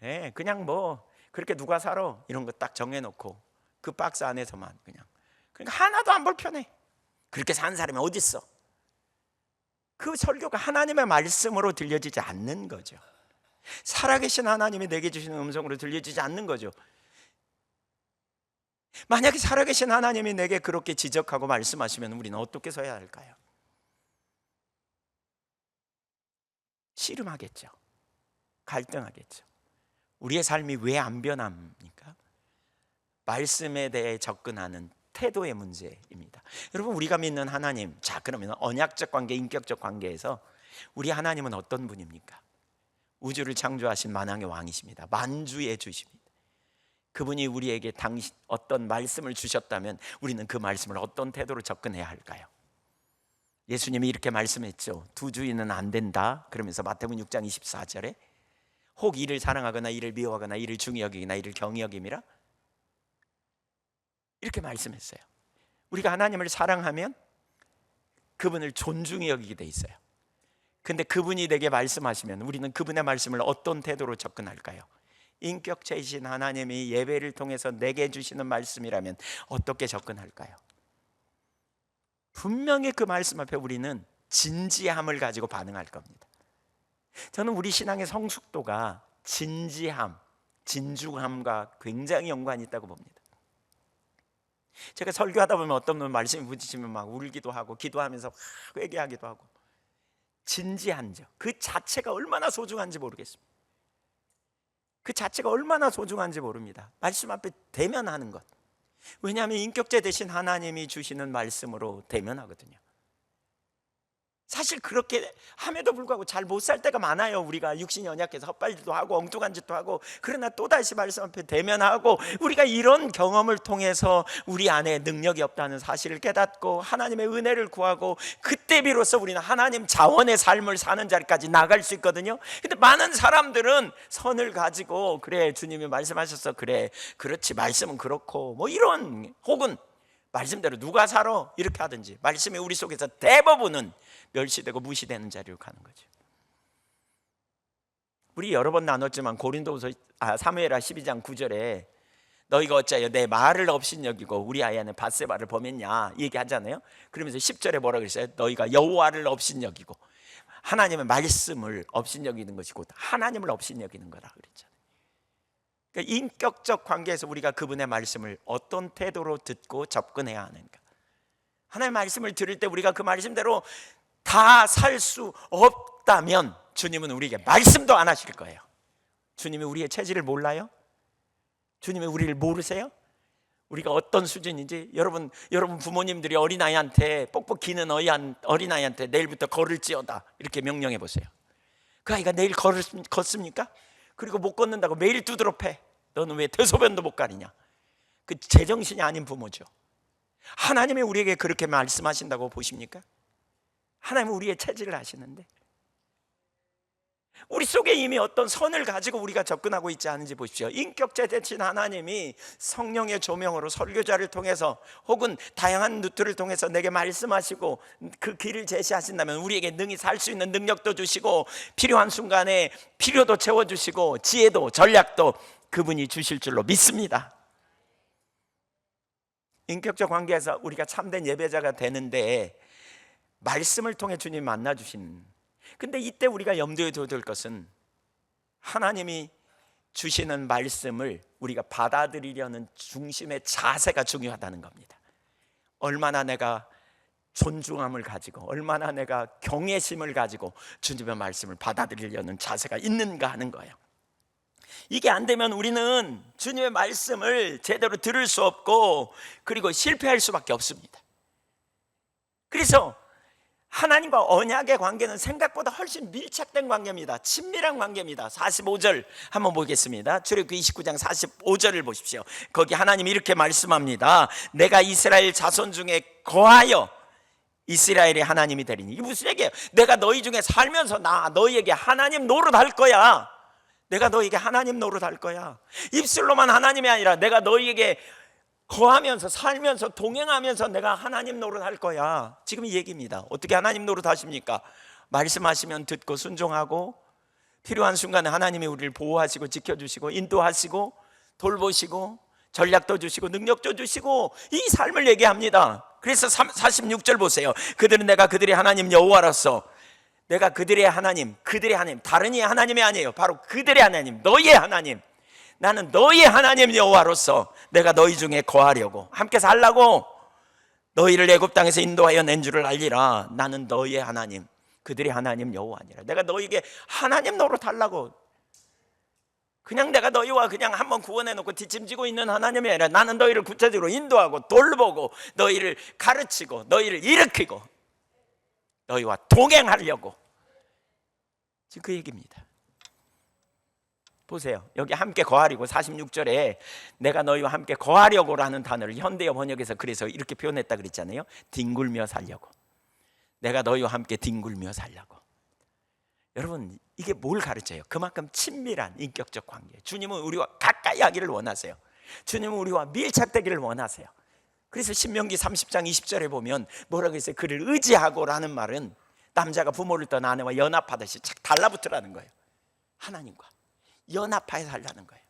예, 그냥 뭐 그렇게 누가 살아 이런 거 딱 정해놓고 그 박스 안에서만 그냥, 그러니까 하나도 안 불편해. 그렇게 사는 사람이 어디 있어? 그 설교가 하나님의 말씀으로 들려지지 않는 거죠. 살아계신 하나님이 내게 주시는 음성으로 들려지지 않는 거죠. 만약에 살아계신 하나님이 내게 그렇게 지적하고 말씀하시면 우리는 어떻게 서야 할까요? 씨름하겠죠. 갈등하겠죠. 우리의 삶이 왜 안 변합니까? 말씀에 대해 접근하는 태도의 문제입니다. 여러분, 우리가 믿는 하나님, 자 그러면 언약적 관계, 인격적 관계에서 우리 하나님은 어떤 분입니까? 우주를 창조하신 만왕의 왕이십니다. 만주의 주십니다. 그분이 우리에게 어떤 말씀을 주셨다면 우리는 그 말씀을 어떤 태도로 접근해야 할까요? 예수님이 이렇게 말씀했죠. 두 주인은 안 된다 그러면서 마태복음 6장 24절에 혹 이를 사랑하거나 이를 미워하거나 이를 중히 여기거나 이를 경히 여김이라, 이렇게 말씀했어요. 우리가 하나님을 사랑하면 그분을 존중히 여기게 돼 있어요. 근데 그분이 내게 말씀하시면 우리는 그분의 말씀을 어떤 태도로 접근할까요? 인격체이신 하나님이 예배를 통해서 내게 주시는 말씀이라면 어떻게 접근할까요? 분명히 그 말씀 앞에 우리는 진지함을 가지고 반응할 겁니다. 저는 우리 신앙의 성숙도가 진지함, 진중함과 굉장히 연관이 있다고 봅니다. 제가 설교하다 보면 어떤 분 말씀이 부딪히면 막 울기도 하고 기도하면서 회개하기도 하고, 진지한 점 그 자체가 얼마나 소중한지 모르겠습니다. 그 자체가 얼마나 소중한지 모릅니다. 말씀 앞에 대면하는 것. 왜냐하면 인격체 되신 하나님이 주시는 말씀으로 대면하거든요. 사실 그렇게 함에도 불구하고 잘 못 살 때가 많아요. 우리가 육신이 연약해서 헛발질도 하고 엉뚱한 짓도 하고, 그러나 또다시 말씀 앞에 대면하고 우리가 이런 경험을 통해서 우리 안에 능력이 없다는 사실을 깨닫고 하나님의 은혜를 구하고, 그때 비로소 우리는 하나님 자원의 삶을 사는 자리까지 나갈 수 있거든요. 근데 많은 사람들은 선을 가지고 그래 주님이 말씀하셨어, 그래 그렇지 말씀은 그렇고 뭐 이런, 혹은 말씀대로 누가 살아 이렇게 하든지, 말씀이 우리 속에서 대부분은 멸시되고 무시되는 자리로 가는 거죠. 우리 여러 번 나눴지만 고린도후서 사무엘하 12장 9절에 너희가 어찌하여 내 말을 업신여기고 우리 아이 안에 밧세바를 범했냐 얘기하잖아요. 그러면서 10절에 뭐라 그랬어요? 너희가 여호와를 업신여기고, 하나님의 말씀을 업신여기는 것이고 하나님을 업신여기는 거라 그랬잖아요. 그러니까 인격적 관계에서 우리가 그분의 말씀을 어떤 태도로 듣고 접근해야 하는가. 하나님의 말씀을 들을 때 우리가 그 말씀대로 다 살 수 없다면 주님은 우리에게 말씀도 안 하실 거예요. 주님이 우리의 체질을 몰라요? 주님이 우리를 모르세요? 우리가 어떤 수준인지. 여러분 부모님들이 어린아이한테, 뽁뽁 기는 어린아이한테 내일부터 걸을지어다 이렇게 명령해 보세요. 그 아이가 내일 걷습니까? 그리고 못 걷는다고 매일 두드러 패. 너는 왜 대소변도 못 가리냐? 그 제정신이 아닌 부모죠. 하나님이 우리에게 그렇게 말씀하신다고 보십니까? 하나님은 우리의 체질을 아시는데 우리 속에 이미 어떤 선을 가지고 우리가 접근하고 있지 않은지 보십시오. 인격체 되신 하나님이 성령의 조명으로 설교자를 통해서 혹은 다양한 루트를 통해서 내게 말씀하시고 그 길을 제시하신다면 우리에게 능히 살 수 있는 능력도 주시고 필요한 순간에 필요도 채워주시고 지혜도 전략도 그분이 주실 줄로 믿습니다. 인격적 관계에서 우리가 참된 예배자가 되는데 말씀을 통해 주님 만나주신, 근데 이때 우리가 염두에 둬야 될 것은 하나님이 주시는 말씀을 우리가 받아들이려는 중심의 자세가 중요하다는 겁니다. 얼마나 내가 존중함을 가지고, 얼마나 내가 경외심을 가지고 주님의 말씀을 받아들이려는 자세가 있는가 하는 거예요. 이게 안 되면 우리는 주님의 말씀을 제대로 들을 수 없고 그리고 실패할 수밖에 없습니다. 그래서 하나님과 언약의 관계는 생각보다 훨씬 밀착된 관계입니다. 친밀한 관계입니다. 45절 한번 보겠습니다. 출애굽기 29장 45절을 보십시오. 거기 하나님이 이렇게 말씀합니다. 내가 이스라엘 자손 중에 거하여 이스라엘의 하나님이 되리니. 이게 무슨 얘기예요? 내가 너희 중에 살면서 나 너희에게 하나님 노릇할 거야. 내가 너희에게 하나님 노릇할 거야. 입술로만 하나님이 아니라 내가 너희에게 거하면서 살면서 동행하면서 내가 하나님 노릇할 거야. 지금 이 얘기입니다. 어떻게 하나님 노릇하십니까? 말씀하시면 듣고 순종하고, 필요한 순간에 하나님이 우리를 보호하시고 지켜주시고 인도하시고 돌보시고 전략도 주시고 능력도 주시고 이 삶을 얘기합니다. 그래서 46절 보세요. 그들은 내가 그들의 하나님 여호와로서, 내가 그들의 하나님, 다른 이의 하나님이 아니에요. 바로 그들의 하나님, 너희의 하나님, 나는 너희의 하나님 여호와로서 내가 너희 중에 거하려고, 함께 살라고 너희를 애굽 땅에서 인도하여 낸 줄을 알리라. 나는 너희의 하나님, 그들의 하나님 여호와니라. 내가 너희에게 하나님 노릇하려고. 그냥 내가 너희와 그냥 한번 구원해 놓고 뒷짐지고 있는 하나님이 아니라 나는 너희를 구체적으로 인도하고 돌보고 너희를 가르치고 너희를 일으키고 너희와 동행하려고, 지금 그 얘기입니다. 보세요. 여기 함께 거하려고 46절에 내가 너희와 함께 거하려고 라는 단어를 현대어 번역에서 그래서 이렇게 표현했다 그랬잖아요. 뒹굴며 살려고. 내가 너희와 함께 뒹굴며 살려고. 여러분, 이게 뭘 가르쳐요? 그만큼 친밀한 인격적 관계. 주님은 우리와 가까이 하기를 원하세요. 주님은 우리와 밀착되기를 원하세요. 그래서 신명기 30장 20절에 보면 뭐라고 했어요? 그를 의지하고 라는 말은 남자가 부모를 떠나 아내와 연합하듯이 착 달라붙으라는 거예요. 하나님과 연합하여 살라는 거예요.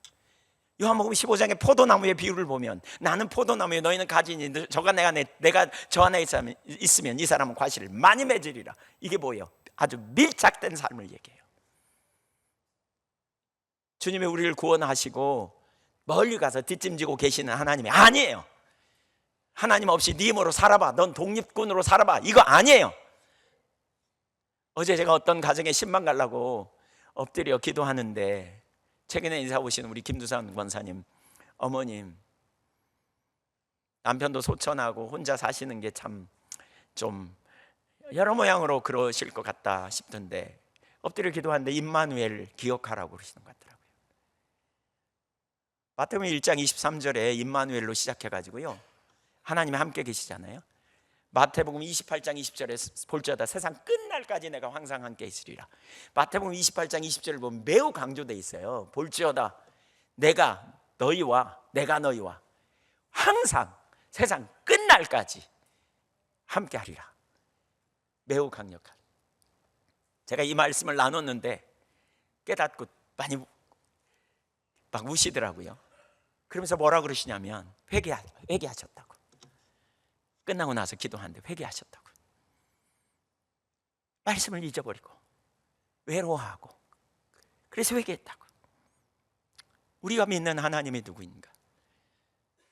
요한복음 15장의 포도나무의 비유를 보면 나는 포도나무에 너희는 가지니 저가 내가 저 안에 있으면 이 사람은 과실을 많이 맺으리라. 이게 뭐예요? 아주 밀착된 삶을 얘기해요. 주님이 우리를 구원하시고 멀리 가서 뒷짐지고 계시는 하나님이 아니에요. 하나님 없이 네 힘으로 살아봐, 넌 독립군으로 살아봐, 이거 아니에요. 어제 제가 어떤 가정에 신방 가려고 엎드려 기도하는데 최근에 인사 오신 우리 김두산 권사님 어머님, 남편도 소천하고 혼자 사시는 게 참 좀 여러 모양으로 그러실 것 같다 싶던데 엎드려 기도하는데 임마누엘 기억하라고 그러시는 것 같더라고요. 마태복음 1장 23절에 임마누엘로 시작해가지고요, 하나님이 함께 계시잖아요. 마태복음 28장 20절에 볼지어다 세상 끝날까지 내가 항상 함께 있으리라. 마태복음 28장 20절을 보면 매우 강조되어 있어요. 볼지어다 내가 너희와 항상 세상 끝날까지 함께 하리라. 매우 강력한. 제가 이 말씀을 나눴는데 깨닫고 많이 막 우시더라고요. 그러면서 뭐라 그러시냐면 회개하셨다고. 끝나고 나서 기도하는데 회개하셨다고. 말씀을 잊어버리고 외로워하고 그래서 회개했다고. 우리가 믿는 하나님이 누구인가?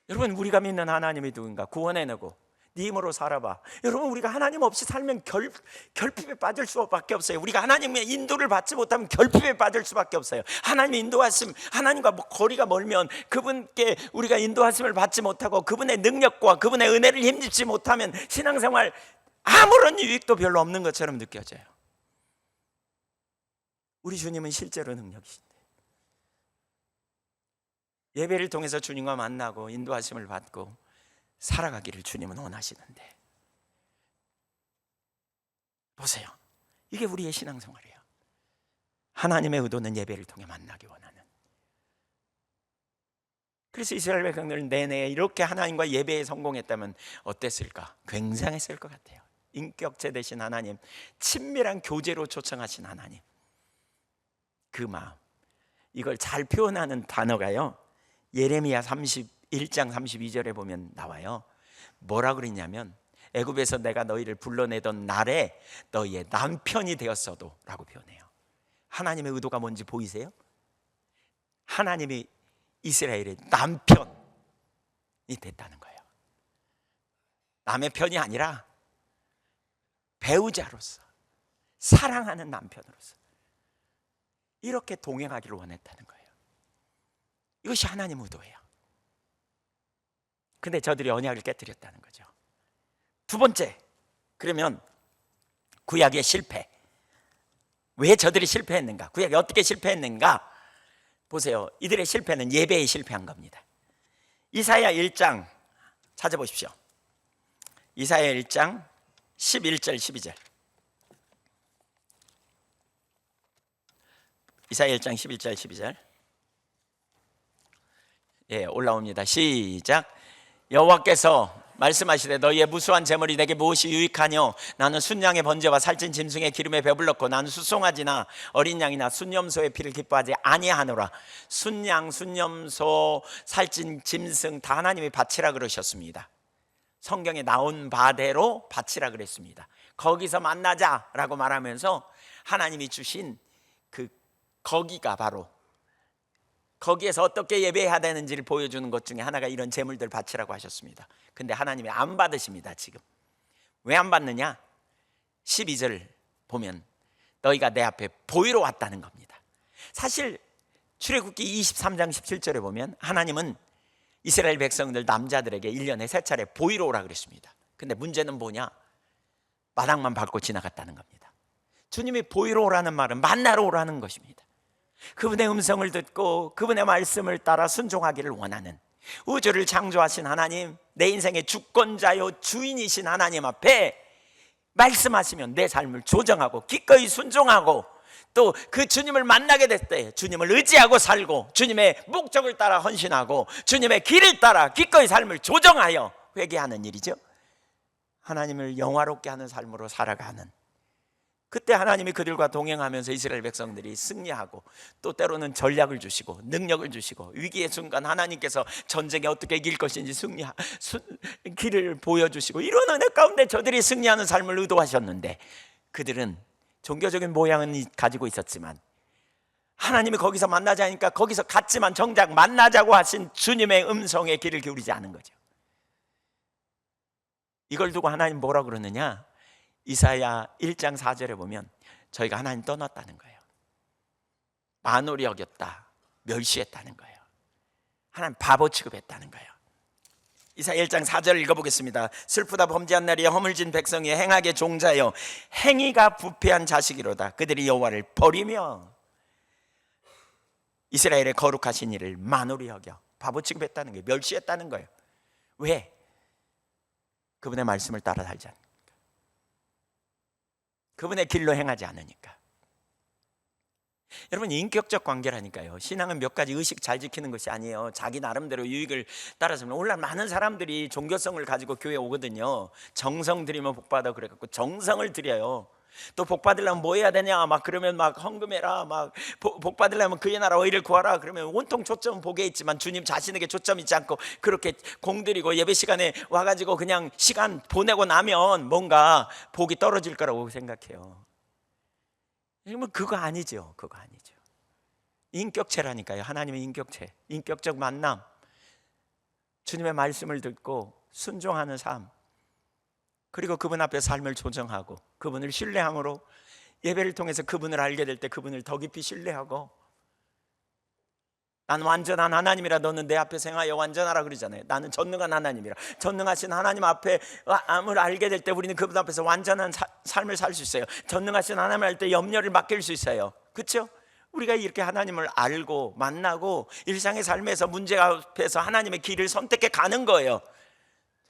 여러분, 우리가 믿는 하나님이 누구인가? 구원해내고 네 힘으로 살아봐. 여러분, 우리가 하나님 없이 살면 결핍에 빠질 수밖에 없어요. 우리가 하나님의 인도를 받지 못하면 결핍에 빠질 수밖에 없어요. 하나님의 인도하심, 하나님과 거리가 멀면 그분께 우리가 인도하심을 받지 못하고 그분의 능력과 그분의 은혜를 힘입지 못하면 신앙생활 아무런 유익도 별로 없는 것처럼 느껴져요. 우리 주님은 실제로 능력이신데 예배를 통해서 주님과 만나고 인도하심을 받고 살아가기를 주님은 원하시는데, 보세요. 이게 우리의 신앙생활이에요. 하나님의 의도는 예배를 통해 만나기 원하는. 그래서 이스라엘 백성들은 내내 이렇게 하나님과 예배에 성공했다면 어땠을까? 굉장했을 것 같아요. 인격체 되신 하나님, 친밀한 교제로 초청하신 하나님, 그 마음, 이걸 잘 표현하는 단어가요, 예레미야 31장 32절에 보면 나와요. 뭐라 그랬냐면 애굽에서 내가 너희를 불러내던 날에 너희의 남편이 되었어도 라고 표현해요. 하나님의 의도가 뭔지 보이세요? 하나님이 이스라엘의 남편이 됐다는 거예요. 남의 편이 아니라 배우자로서, 사랑하는 남편으로서 이렇게 동행하기를 원했다는 거예요. 이것이 하나님 의도예요. 근데 저들이 언약을 깨뜨렸다는 거죠. 두 번째, 그러면 구약의 실패. 왜 저들이 실패했는가? 구약이 어떻게 실패했는가? 보세요. 이들의 실패는 예배에 실패한 겁니다. 이사야 1장 찾아보십시오. 이사야 1장 11절 12절. 이사야 1장 11절 12절. 예, 올라옵니다. 시작. 여호와께서 말씀하시되 너희의 무수한 재물이 내게 무엇이 유익하뇨? 나는 순양의 번제와 살찐 짐승의 기름에 배불렀고 나는 수송아지나 어린 양이나 순염소의 피를 기뻐하지 아니하노라. 순양, 순염소, 살찐 짐승 다 하나님이 바치라 그러셨습니다. 성경에 나온 바대로 바치라 그랬습니다. 거기서 만나자라고 말하면서 하나님이 주신 그 거기가 바로, 거기에서 어떻게 예배해야 되는지를 보여주는 것 중에 하나가 이런 제물들 바치라고 하셨습니다. 근데 하나님이 안 받으십니다. 지금 왜 안 받느냐? 12절 보면 너희가 내 앞에 보이러 왔다는 겁니다. 사실 출애굽기 23장 17절에 보면 하나님은 이스라엘 백성들 남자들에게 1년에 3차례 보이러 오라 그랬습니다. 근데 문제는 뭐냐? 마당만 밟고 지나갔다는 겁니다. 주님이 보이러 오라는 말은 만나러 오라는 것입니다. 그분의 음성을 듣고 그분의 말씀을 따라 순종하기를 원하는, 우주를 창조하신 하나님, 내 인생의 주권자요 주인이신 하나님 앞에 말씀하시면 내 삶을 조정하고 기꺼이 순종하고, 또 그 주님을 만나게 될 때 주님을 의지하고 살고 주님의 목적을 따라 헌신하고 주님의 길을 따라 기꺼이 삶을 조정하여 회개하는 일이죠. 하나님을 영화롭게 하는 삶으로 살아가는, 그때 하나님이 그들과 동행하면서 이스라엘 백성들이 승리하고, 또 때로는 전략을 주시고 능력을 주시고, 위기의 순간 하나님께서 전쟁에 어떻게 이길 것인지 길을 보여주시고, 이런 은혜 가운데 저들이 승리하는 삶을 의도하셨는데, 그들은 종교적인 모양은 가지고 있었지만 하나님이 거기서 만나자니까 거기서 갔지만 정작 만나자고 하신 주님의 음성에 귀를 기울이지 않은 거죠. 이걸 두고 하나님 뭐라 그러느냐? 이사야 1장 4절에 보면 저희가 하나님 떠났다는 거예요. 만홀히 여겼다, 멸시했다는 거예요. 하나님 바보 취급했다는 거예요. 이사야 1장 4절 읽어보겠습니다. 슬프다 범죄한 날이여, 허물진 백성이 행악의 종자여, 행위가 부패한 자식이로다. 그들이 여호와를 버리며 이스라엘의 거룩하신 이를 만홀히 여겨 바보 취급했다는 거예요. 멸시했다는 거예요. 왜? 그분의 말씀을 따라 살지 않으니까, 그분의 길로 행하지 않으니까. 여러분, 인격적 관계라니까요. 신앙은 몇 가지 의식 잘 지키는 것이 아니에요. 자기 나름대로 유익을 따라서. 오늘 많은 사람들이 종교성을 가지고 교회에 오거든요. 정성 들이면 복받아 그래갖고 정성을 들여요. 또 복받으려면 뭐 해야 되냐, 막 그러면 막 헌금해라, 막 복받으려면 그의 나라 의를 구하라, 그러면 온통 초점은 복에 있지만 주님 자신에게 초점 있지 않고 그렇게 공들이고 예배 시간에 와가지고 그냥 시간 보내고 나면 뭔가 복이 떨어질 거라고 생각해요. 그거 아니죠. 그거 아니죠. 인격체라니까요. 하나님의 인격체, 인격적 만남, 주님의 말씀을 듣고 순종하는 삶, 그리고 그분 앞에 삶을 조정하고 그분을 신뢰함으로 예배를 통해서 그분을 알게 될 때 그분을 더 깊이 신뢰하고, 난 완전한 하나님이라 너는 내 앞에 행하여 완전하라 그러잖아요. 나는 전능한 하나님이라. 전능하신 하나님 앞에 암을 알게 될 때 우리는 그분 앞에서 완전한 삶을 살 수 있어요. 전능하신 하나님을 알 때 염려를 맡길 수 있어요. 그렇죠? 우리가 이렇게 하나님을 알고 만나고 일상의 삶에서 문제 앞에서 하나님의 길을 선택해 가는 거예요.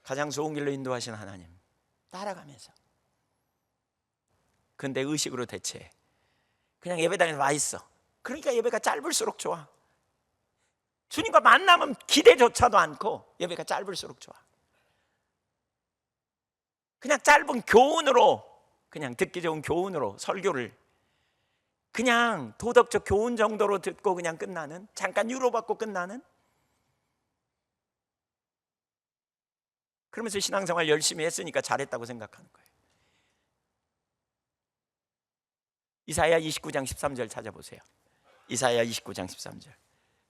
가장 좋은 길로 인도하신 하나님 따라가면서. 근데 의식으로 대체 그냥 예배당에 와 있어. 그러니까 예배가 짧을수록 좋아. 주님과 만나면 기대조차도 않고 예배가 짧을수록 좋아. 그냥 짧은 교훈으로, 그냥 듣기 좋은 교훈으로, 설교를 그냥 도덕적 교훈 정도로 듣고 그냥 끝나는, 잠깐 위로받고 끝나는, 그러면서 신앙생활 열심히 했으니까 잘했다고 생각하는 거예요. 이사야 29장 13절 찾아보세요. 이사야 29장 13절.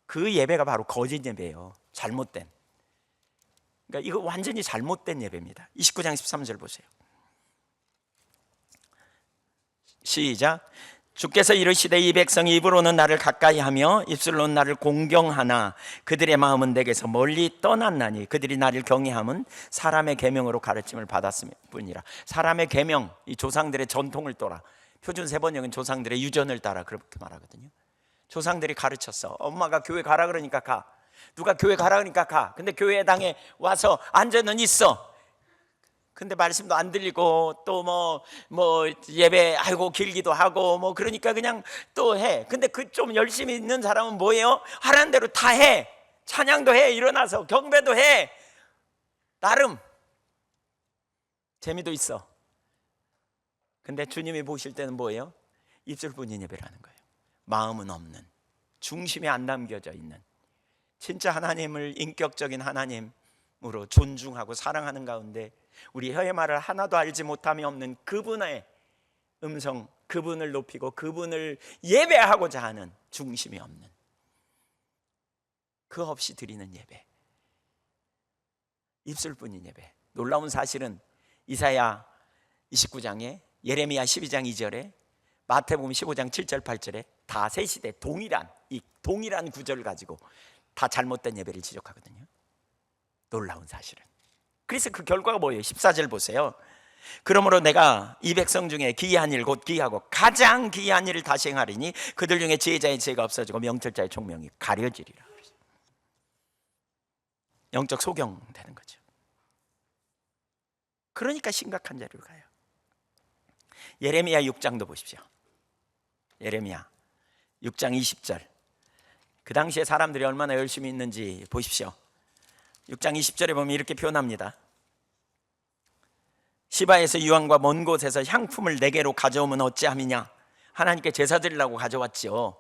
그 예배가 바로 거짓 예배예요. 잘못된. 그러니까 이거 완전히 잘못된 예배입니다. 29장 13절 보세요. 시작. 주께서 이르시되 이 백성이 입으로는 나를 가까이 하며 입술로는 나를 공경하나 그들의 마음은 내게서 멀리 떠났나니 그들이 나를 경외함은 사람의 계명으로 가르침을 받았을 뿐이라. 사람의 계명, 이 조상들의 전통을 따라, 표준 세번역은 조상들의 유전을 따라 그렇게 말하거든요. 조상들이 가르쳤어. 엄마가 교회 가라 그러니까 가. 누가 교회 가라 그러니까 가. 근데 교회당에 와서 앉아는 있어. 근데 말씀도 안 들리고 또 뭐 예배 아이고 길기도 하고 뭐 그러니까 그냥 또 해. 근데 그 좀 열심히 있는 사람은 뭐예요? 하라는 대로 다 해. 찬양도 해. 일어나서 경배도 해. 나름 재미도 있어. 근데 주님이 보실 때는 뭐예요? 입술뿐인 예배라는 거예요. 마음은 없는, 중심이 안 담겨져 있는, 진짜 하나님을 인격적인 하나님으로 존중하고 사랑하는 가운데 우리 혀의 말을 하나도 알지 못함이 없는 그분의 음성, 그분을 높이고 그분을 예배하고자 하는 중심이 없는, 그 없이 드리는 예배, 입술뿐인 예배. 놀라운 사실은 이사야 29장에 예레미야 12장 2절에 마태복음 15장 7절 8절에 다 세 시대 동일한 구절을 가지고 다 잘못된 예배를 지적하거든요. 놀라운 사실은. 그래서 그 결과가 뭐예요? 14절 보세요. 그러므로 내가 이 백성 중에 기이한 일 곧 기이하고 가장 기이한 일을 다시 행하리니 그들 중에 지혜자의 지혜가 없어지고 명철자의 총명이 가려지리라. 영적 소경되는 거죠. 그러니까 심각한 자리로 가요. 예레미야 6장도 보십시오. 예레미야 6장 20절. 그 당시에 사람들이 얼마나 열심히 있는지 보십시오. 6장 20절에 보면 이렇게 표현합니다. 시바에서 유황과 먼 곳에서 향품을 내게로 가져오면 어찌함이냐. 하나님께 제사 드리려고 가져왔지요.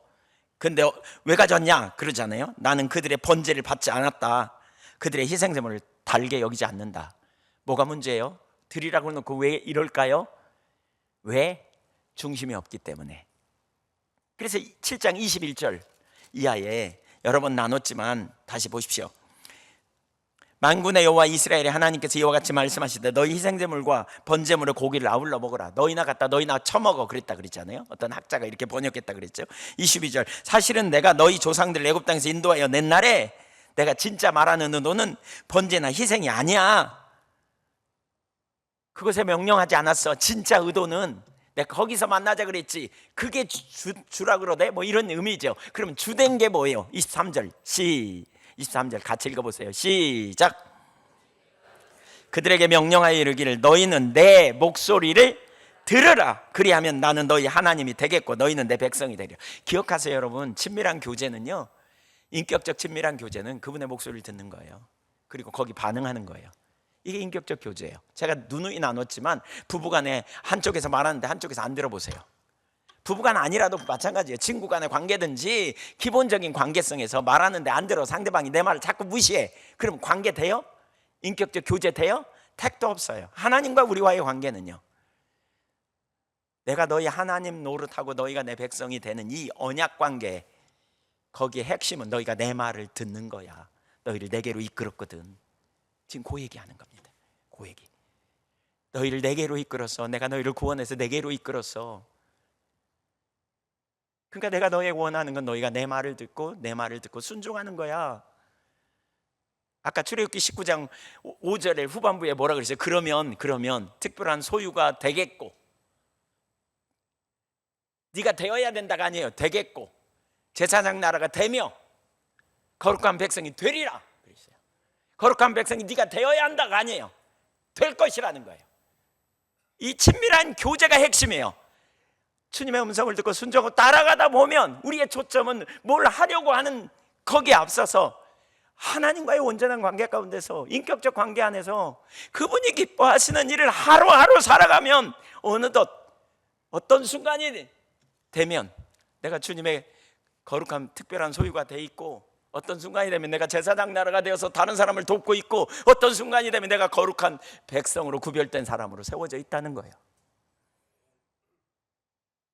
근데 왜 가져왔냐 그러잖아요. 나는 그들의 번제를 받지 않았다. 그들의 희생제물을 달게 여기지 않는다. 뭐가 문제예요? 드리라고 해놓고 왜 이럴까요? 왜? 중심이 없기 때문에. 그래서 7장 21절 이하에 여러 번 나눴지만 다시 보십시오. 만군의 여호와 이스라엘의 하나님께서 이와 같이 말씀하시되 너희 희생제물과 번제물의 고기를 아울러 먹어라. 너희나 갖다 너희나 처먹어 그랬다 그랬잖아요. 어떤 학자가 이렇게 번역했다 그랬죠. 22절 사실은 내가 너희 조상들 애굽 땅에서 인도하여 낸 날에 내가 진짜 말하는 의도는 번제나 희생이 아니야. 그것에 명령하지 않았어. 진짜 의도는 내가 거기서 만나자 그랬지. 그게 주라 그러대? 뭐 이런 의미죠. 그럼 주된 게 뭐예요? 23절 23절 같이 읽어보세요. 시작. 그들에게 명령하여 이르기를 너희는 내 목소리를 들으라. 그리하면 나는 너희 하나님이 되겠고 너희는 내 백성이 되리라. 기억하세요 여러분. 친밀한 교제는요, 인격적 친밀한 교제는 그분의 목소리를 듣는 거예요. 그리고 거기 반응하는 거예요. 이게 인격적 교제예요. 제가 누누이 나눴지만 부부간에 한쪽에서 말하는데 한쪽에서 안 들어보세요. 부부간 아니라도 마찬가지예요. 친구 간의 관계든지 기본적인 관계성에서 말하는데 안 들어. 상대방이 내 말을 자꾸 무시해. 그럼 관계 돼요? 인격적 교제 돼요? 택도 없어요. 하나님과 우리와의 관계는요, 내가 너희 하나님 노릇하고 너희가 내 백성이 되는 이 언약 관계, 거기에 핵심은 너희가 내 말을 듣는 거야. 너희를 내게로 이끌었거든. 지금 그 얘기하는 겁니다. 그 얘기. 너희를 내게로 이끌었어. 내가 너희를 구원해서 내게로 이끌었어. 그러니까 내가 너희에게 원하는 건 너희가 내 말을 듣고 순종하는 거야. 아까 출애굽기 19장 5절에 후반부에 뭐라 그랬어요? 그러면 특별한 소유가 되겠고, 네가 되어야 된다가 아니에요. 되겠고 제사장 나라가 되며 거룩한 백성이 되리라 그랬어요. 거룩한 백성이 네가 되어야 한다가 아니에요. 될 것이라는 거예요. 이 친밀한 교제가 핵심이에요. 주님의 음성을 듣고 순종하고 따라가다 보면 우리의 초점은 뭘 하려고 하는 거기에 앞서서 하나님과의 온전한 관계 가운데서, 인격적 관계 안에서 그분이 기뻐하시는 일을 하루하루 살아가면 어느덧 어떤 순간이 되면 내가 주님의 거룩한 특별한 소유가 돼 있고, 어떤 순간이 되면 내가 제사장 나라가 되어서 다른 사람을 돕고 있고, 어떤 순간이 되면 내가 거룩한 백성으로 구별된 사람으로 세워져 있다는 거예요.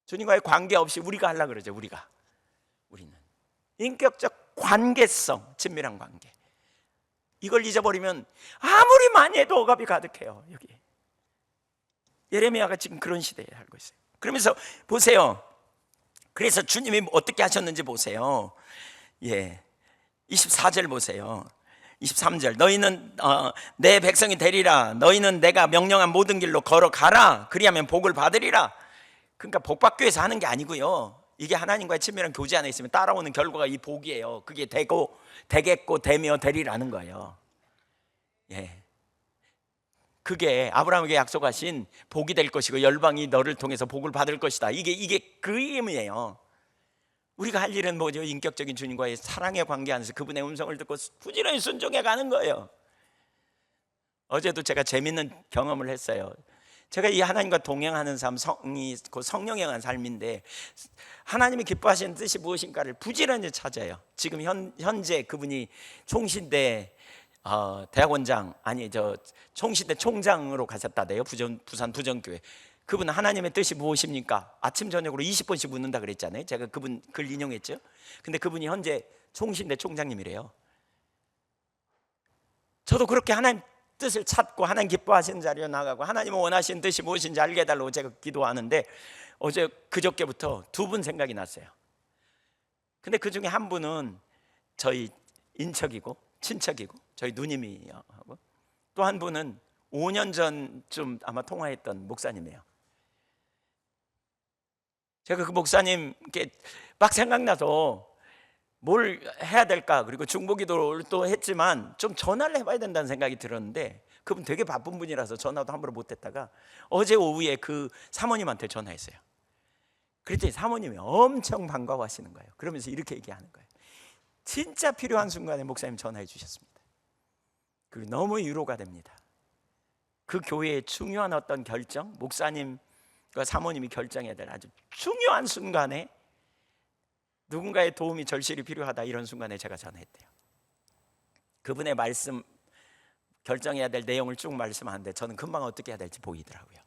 주님과의 관계 없이 우리가 하려고 그러죠. 우리는 인격적 관계성, 친밀한 관계, 이걸 잊어버리면 아무리 많이 해도 억압이 가득해요. 여기 예레미야가 지금 그런 시대에 살고 있어요. 그러면서 보세요. 그래서 주님이 어떻게 하셨는지 보세요. 24절 보세요. 23절 너희는 내 백성이 되리라. 너희는 내가 명령한 모든 길로 걸어가라. 그리하면 복을 받으리라. 그러니까 복 받기 위해서 하는 게 아니고요, 이게 하나님과의 친밀한 교제 안에 있으면 따라오는 결과가 이 복이에요. 그게 되고 되겠고 되며 되리라는 거예요. 그게 아브라함에게 약속하신 복이 될 것이고 열방이 너를 통해서 복을 받을 것이다. 이게 그 의미예요. 우리가 할 일은 뭐죠? 인격적인 주님과의 사랑의 관계 안에서 그분의 음성을 듣고 부지런히 순종해 가는 거예요. 어제도 제가 재밌는 경험을 했어요. 제가 이 하나님과 동행하는 삶, 성령에 관한 삶인데, 하나님이 기뻐하시는 뜻이 무엇인가를 부지런히 찾아요. 지금 현재 그분이 총신대 대학원장, 총신대 총장으로 가셨다대요. 부산 부전교회. 그분은 하나님의 뜻이 무엇입니까? 아침 저녁으로 20번씩 묻는다 그랬잖아요. 제가 그분 글 인용했죠. 근데 그분이 현재 총신대 총장님이래요. 저도 그렇게 하나님 뜻을 찾고 하나님 기뻐하시는 자리로 나가고 하나님은 원하시는 뜻이 무엇인지 알게 해달라고 제가 기도하는데 어제 그저께부터 두 분 생각이 났어요. 근데 그 중에 한 분은 저희 인척이고 친척이고 저희 누님이요 하고, 또 한 분은 5년 전쯤 아마 통화했던 목사님이에요. 제가 그 목사님께 막 생각나서 뭘 해야 될까, 그리고 중보기도를 또 했지만 좀 전화를 해봐야 된다는 생각이 들었는데 그분 되게 바쁜 분이라서 전화도 함부로 못했다가 어제 오후에 그 사모님한테 전화했어요. 그랬더니 사모님이 엄청 반가워하시는 거예요. 그러면서 이렇게 얘기하는 거예요. 진짜 필요한 순간에 목사님 전화해 주셨습니다. 그리고 너무 위로가 됩니다. 그 교회의 중요한 어떤 결정, 목사님과 사모님이 결정해야 될 아주 중요한 순간에 누군가의 도움이 절실히 필요하다, 이런 순간에 제가 전화했대요. 그분의 말씀, 결정해야 될 내용을 쭉 말씀하는데 저는 금방 어떻게 해야 될지 보이더라고요.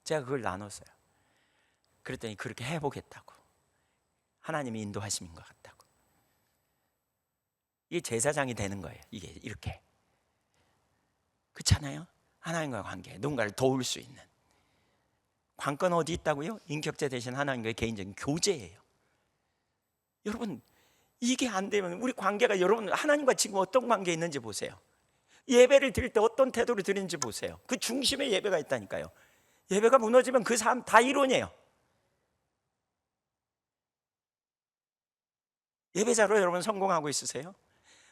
제가 그걸 나눴어요. 그랬더니 그렇게 해보겠다고, 하나님이 인도하심인 것 같다고. 이게 제사장이 되는 거예요. 이게 이렇게, 그렇잖아요. 하나님과 관계, 누군가를 도울 수 있는 관건 어디 있다고요? 인격제 대신 하나님과의 개인적인 교제예요. 여러분, 이게 안 되면 우리 관계가, 여러분 하나님과 지금 어떤 관계에 있는지 보세요. 예배를 드릴 때 어떤 태도를 드리는지 보세요. 그 중심에 예배가 있다니까요. 예배가 무너지면 그 삶 다 이론이에요. 예배자로 여러분 성공하고 있으세요?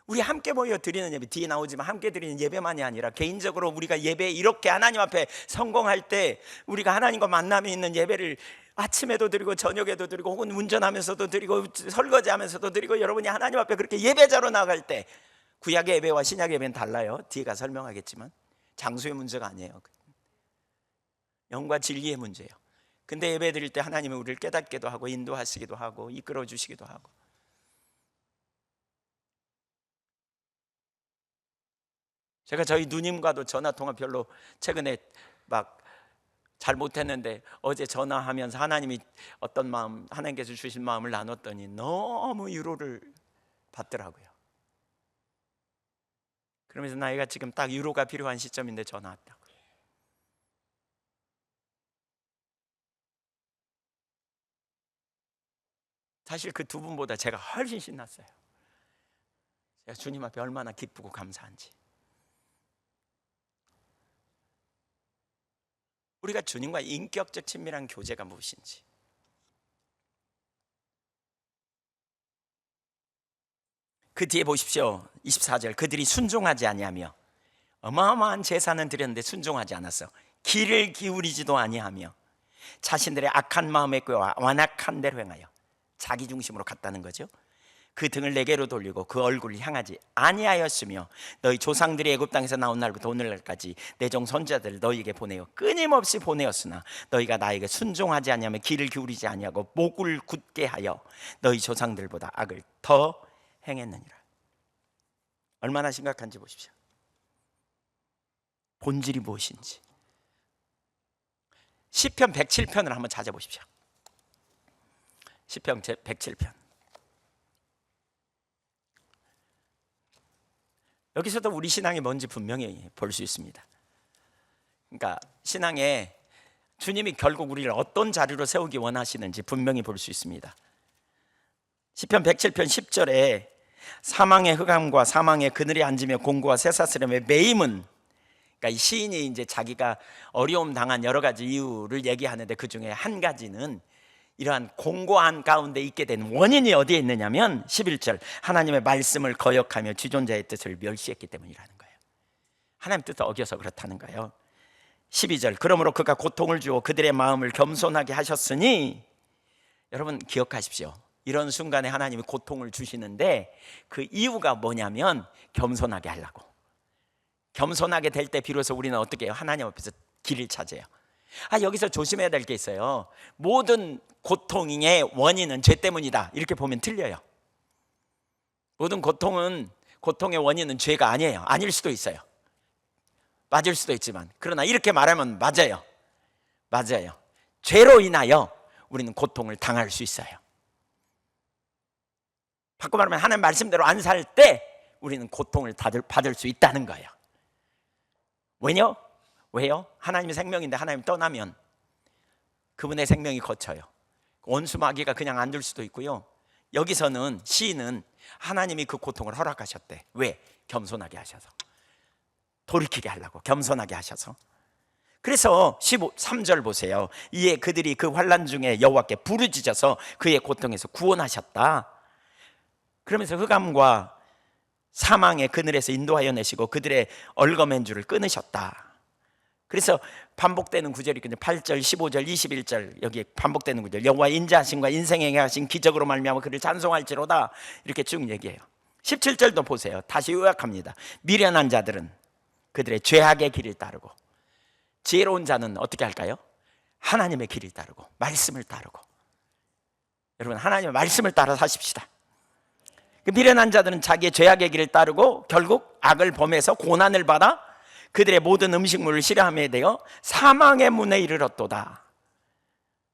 우리 함께 모여 드리는 예배, 뒤에 나오지만 함께 드리는 예배만이 아니라 개인적으로 우리가 예배 이렇게 하나님 앞에 성공할 때, 우리가 하나님과 만남이 있는 예배를 아침에도 드리고 저녁에도 드리고 혹은 운전하면서도 드리고 설거지하면서도 드리고, 여러분이 하나님 앞에 그렇게 예배자로 나갈 때, 구약의 예배와 신약의 예배는 달라요. 뒤에가 설명하겠지만 장소의 문제가 아니에요. 영과 진리의 문제예요. 근데 예배 드릴 때 하나님은 우리를 깨닫기도 하고 인도하시기도 하고 이끌어 주시기도 하고. 제가 저희 누님과도 전화통화 별로 최근에 막 잘 못했는데 어제 전화하면서 하나님이 어떤 마음, 하나님께서 주신 마음을 나눴더니 너무 위로를 받더라고요. 그러면서 나이가 지금 딱 위로가 필요한 시점인데 전화 왔다고. 사실 그 두 분보다 제가 훨씬 신났어요. 제가 주님 앞에 얼마나 기쁘고 감사한지. 우리가 주님과 인격적 친밀한 교제가 무엇인지. 그 뒤에 보십시오. 24절, 그들이 순종하지 아니하며, 어마어마한 제사는 드렸는데 순종하지 않았어. 귀를 기울이지도 아니하며 자신들의 악한 마음에 꾀와 완악한 대로 행하여, 자기 중심으로 갔다는 거죠. 그 등을 내게로 돌리고 그 얼굴을 향하지 아니하였으며, 너희 조상들이 애굽 땅에서 나온 날부터 오늘날까지 내 종 선지자들을 너희에게 보내어 끊임없이 보내었으나 너희가 나에게 순종하지 아니하며 귀를 기울이지 아니하고 목을 굳게 하여 너희 조상들보다 악을 더 행했느니라. 얼마나 심각한지 보십시오. 본질이 무엇인지. 시편 107편을 한번 찾아보십시오. 시편 107편. 여기서도 우리 신앙이 뭔지 분명히 볼 수 있습니다. 그러니까 신앙에 주님이 결국 우리를 어떤 자리로 세우기 원하시는지 분명히 볼 수 있습니다. 시편 107편 10절에 사망의 흑암과 사망의 그늘에 앉으며 공고와 쇠사스름에 매임은, 그러니까 이 시인이 이제 자기가 어려움 당한 여러 가지 이유를 얘기하는데 그 중에 한 가지는 이러한 공고한 가운데 있게 된 원인이 어디에 있느냐면 11절, 하나님의 말씀을 거역하며 지존자의 뜻을 멸시했기 때문이라는 거예요. 하나님 뜻을 어겨서 그렇다는 거예요. 12절, 그러므로 그가 고통을 주어 그들의 마음을 겸손하게 하셨으니. 여러분 기억하십시오. 이런 순간에 하나님이 고통을 주시는데 그 이유가 뭐냐면 겸손하게 하려고. 겸손하게 될 때 비로소 우리는 어떻게 해요? 하나님 앞에서 길을 찾아요. 여기서 조심해야 될 게 있어요. 모든 고통의 원인은 죄 때문이다, 이렇게 보면 틀려요. 모든 고통의 원인은 죄가 아니에요. 아닐 수도 있어요. 맞을 수도 있지만, 그러나 이렇게 말하면 맞아요. 죄로 인하여 우리는 고통을 당할 수 있어요. 바꿔 말하면 하나님 말씀대로 안 살 때 우리는 고통을 받을 수 있다는 거예요. 왜요? 하나님의 생명인데 하나님 떠나면 그분의 생명이 거쳐요. 원수 마귀가 그냥 안 둘 수도 있고요. 여기서는 시인은 하나님이 그 고통을 허락하셨대. 왜? 겸손하게 하셔서, 돌이키게 하려고 겸손하게 하셔서. 그래서 13절 보세요. 이에 그들이 그 환난 중에 여호와께 부르짖어서 그의 고통에서 구원하셨다. 그러면서 흑암과 사망의 그늘에서 인도하여 내시고 그들의 얼거맨 줄을 끊으셨다. 그래서 반복되는 구절이 있거든요. 8절, 15절, 21절 여기 반복되는 구절. 여호와 인자하심과 인생에 행하신 기적으로 말미암아 그를 찬송할지로다. 이렇게 쭉 얘기해요. 17절도 보세요. 다시 요약합니다. 미련한 자들은 그들의 죄악의 길을 따르고, 지혜로운 자는 어떻게 할까요? 하나님의 길을 따르고 말씀을 따르고. 여러분, 하나님의 말씀을 따라 사십시다. 그 미련한 자들은 자기의 죄악의 길을 따르고 결국 악을 범해서 고난을 받아 그들의 모든 음식물을 싫어함에 대해 사망의 문에 이르렀도다.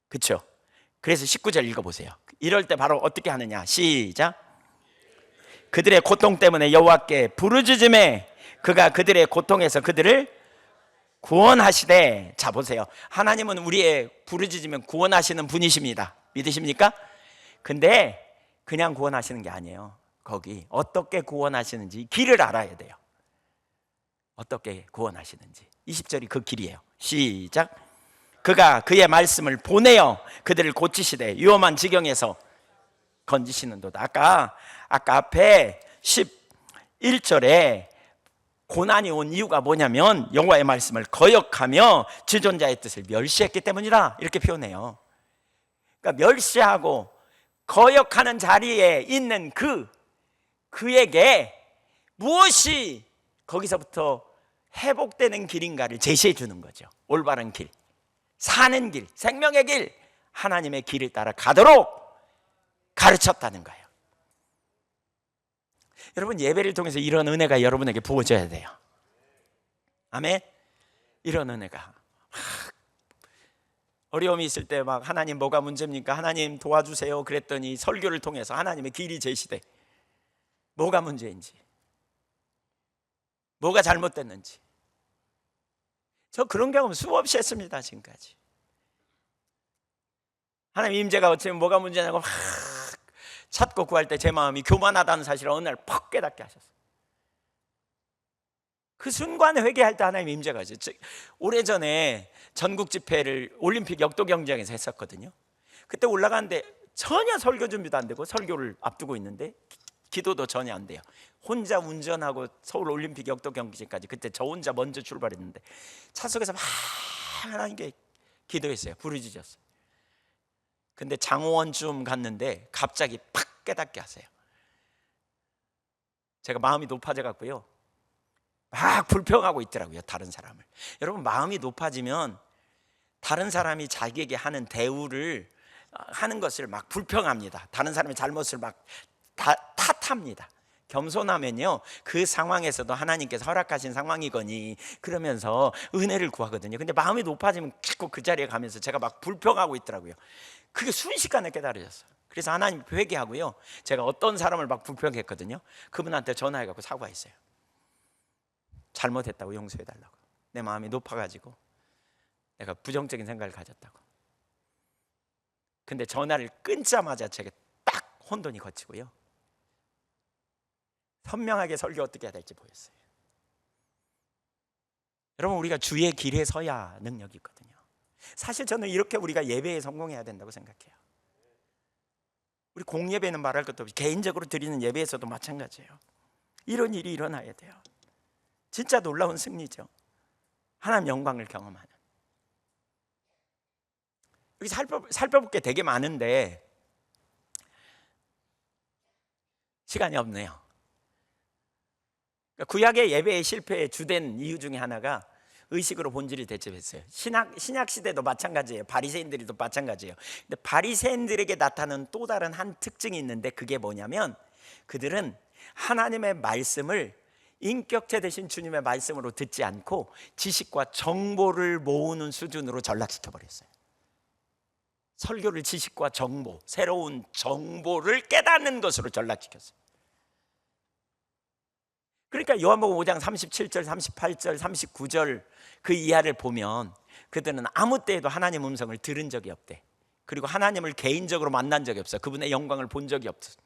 그렇죠? 그래서 19절 읽어보세요. 이럴 때 바로 어떻게 하느냐? 시작. 그들의 고통 때문에 여호와께 부르짖음에 그가 그들의 고통에서 그들을 구원하시되. 자 보세요. 하나님은 우리의 부르짖으면 구원하시는 분이십니다. 믿으십니까? 근데 그냥 구원하시는 게 아니에요. 거기 어떻게 구원하시는지 길을 알아야 돼요. 어떻게 구원하시는지. 20절이 그 길이에요. 시작. 그가 그의 말씀을 보내어 그들을 고치시되 위험한 지경에서 건지시는도다. 아까 앞에 11절에 고난이 온 이유가 뭐냐면 여호와의 말씀을 거역하며 지존자의 뜻을 멸시했기 때문이다. 이렇게 표현해요. 그러니까 멸시하고 거역하는 자리에 있는 그에게 무엇이 거기서부터 회복되는 길인가를 제시해 주는 거죠. 올바른 길, 사는 길, 생명의 길, 하나님의 길을 따라 가도록 가르쳤다는 거예요. 여러분, 예배를 통해서 이런 은혜가 여러분에게 부어져야 돼요. 아멘. 이런 은혜가. 어려움이 있을 때 막 하나님 뭐가 문제입니까? 하나님 도와주세요 그랬더니 설교를 통해서 하나님의 길이 제시돼. 뭐가 문제인지, 뭐가 잘못됐는지. 저 그런 경험 수없이 했습니다. 지금까지. 하나님 임재가 어쩌면 뭐가 문제냐고 막 찾고 구할 때 제 마음이 교만하다는 사실을 어느 날 퍽 깨닫게 하셨어요. 그 순간에 회개할 때 하나님 임재가 있어요. 오래전에 전국 집회를 올림픽 역도 경기장에서 했었거든요. 그때 올라가는데 전혀 설교 준비도 안 되고 설교를 앞두고 있는데 기도도 전혀 안 돼요. 혼자 운전하고 서울 올림픽 역도 경기장까지 그때 저 혼자 먼저 출발했는데 차석에서 막 하나님께 기도했어요. 부르짖었어요. 근데 장호원쯤 갔는데 갑자기 팍 깨닫게 하세요. 제가 마음이 높아져 갖고요 막 불평하고 있더라고요. 다른 사람을. 여러분, 마음이 높아지면 다른 사람이 자기에게 하는 대우를 하는 것을 막 불평합니다. 다른 사람의 잘못을 막 탓합니다. 겸손하면요 그 상황에서도 하나님께서 허락하신 상황이거니 그러면서 은혜를 구하거든요. 근데 마음이 높아지면 자꾸 그 자리에 가면서 제가 막 불평하고 있더라고요. 그게 순식간에 깨달아졌어요. 그래서 하나님 회개하고요 제가 어떤 사람을 막 불평했거든요. 그분한테 전화해갖고 사과했어요. 잘못했다고 용서해달라고. 내 마음이 높아가지고 내가 부정적인 생각을 가졌다고. 근데 전화를 끊자마자 제가 딱 혼돈이 거치고요 선명하게 설교 어떻게 해야 될지 보였어요. 여러분, 우리가 주의 길에 서야 능력이 있거든요. 사실 저는 이렇게 우리가 예배에 성공해야 된다고 생각해요. 우리 공예배는 말할 것도 없이 개인적으로 드리는 예배에서도 마찬가지예요. 이런 일이 일어나야 돼요. 진짜 놀라운 승리죠. 하나님 영광을 경험하는. 여기 살펴볼 게 되게 많은데 시간이 없네요. 구약의 예배의 실패의 주된 이유 중에 하나가 의식으로 본질을 대체했어요. 신약 시대도 마찬가지예요. 바리새인들도 마찬가지예요. 근데 바리새인들에게 나타나는 또 다른 한 특징이 있는데 그게 뭐냐면 그들은 하나님의 말씀을 인격체 되신 주님의 말씀으로 듣지 않고 지식과 정보를 모으는 수준으로 전락시켜 버렸어요. 설교를 지식과 정보, 새로운 정보를 깨닫는 것으로 전락시켰어요. 그러니까 요한복음 5장 37절, 38절, 39절 그 이하를 보면 그들은 아무 때에도 하나님 음성을 들은 적이 없대. 그리고 하나님을 개인적으로 만난 적이 없어. 그분의 영광을 본 적이 없어.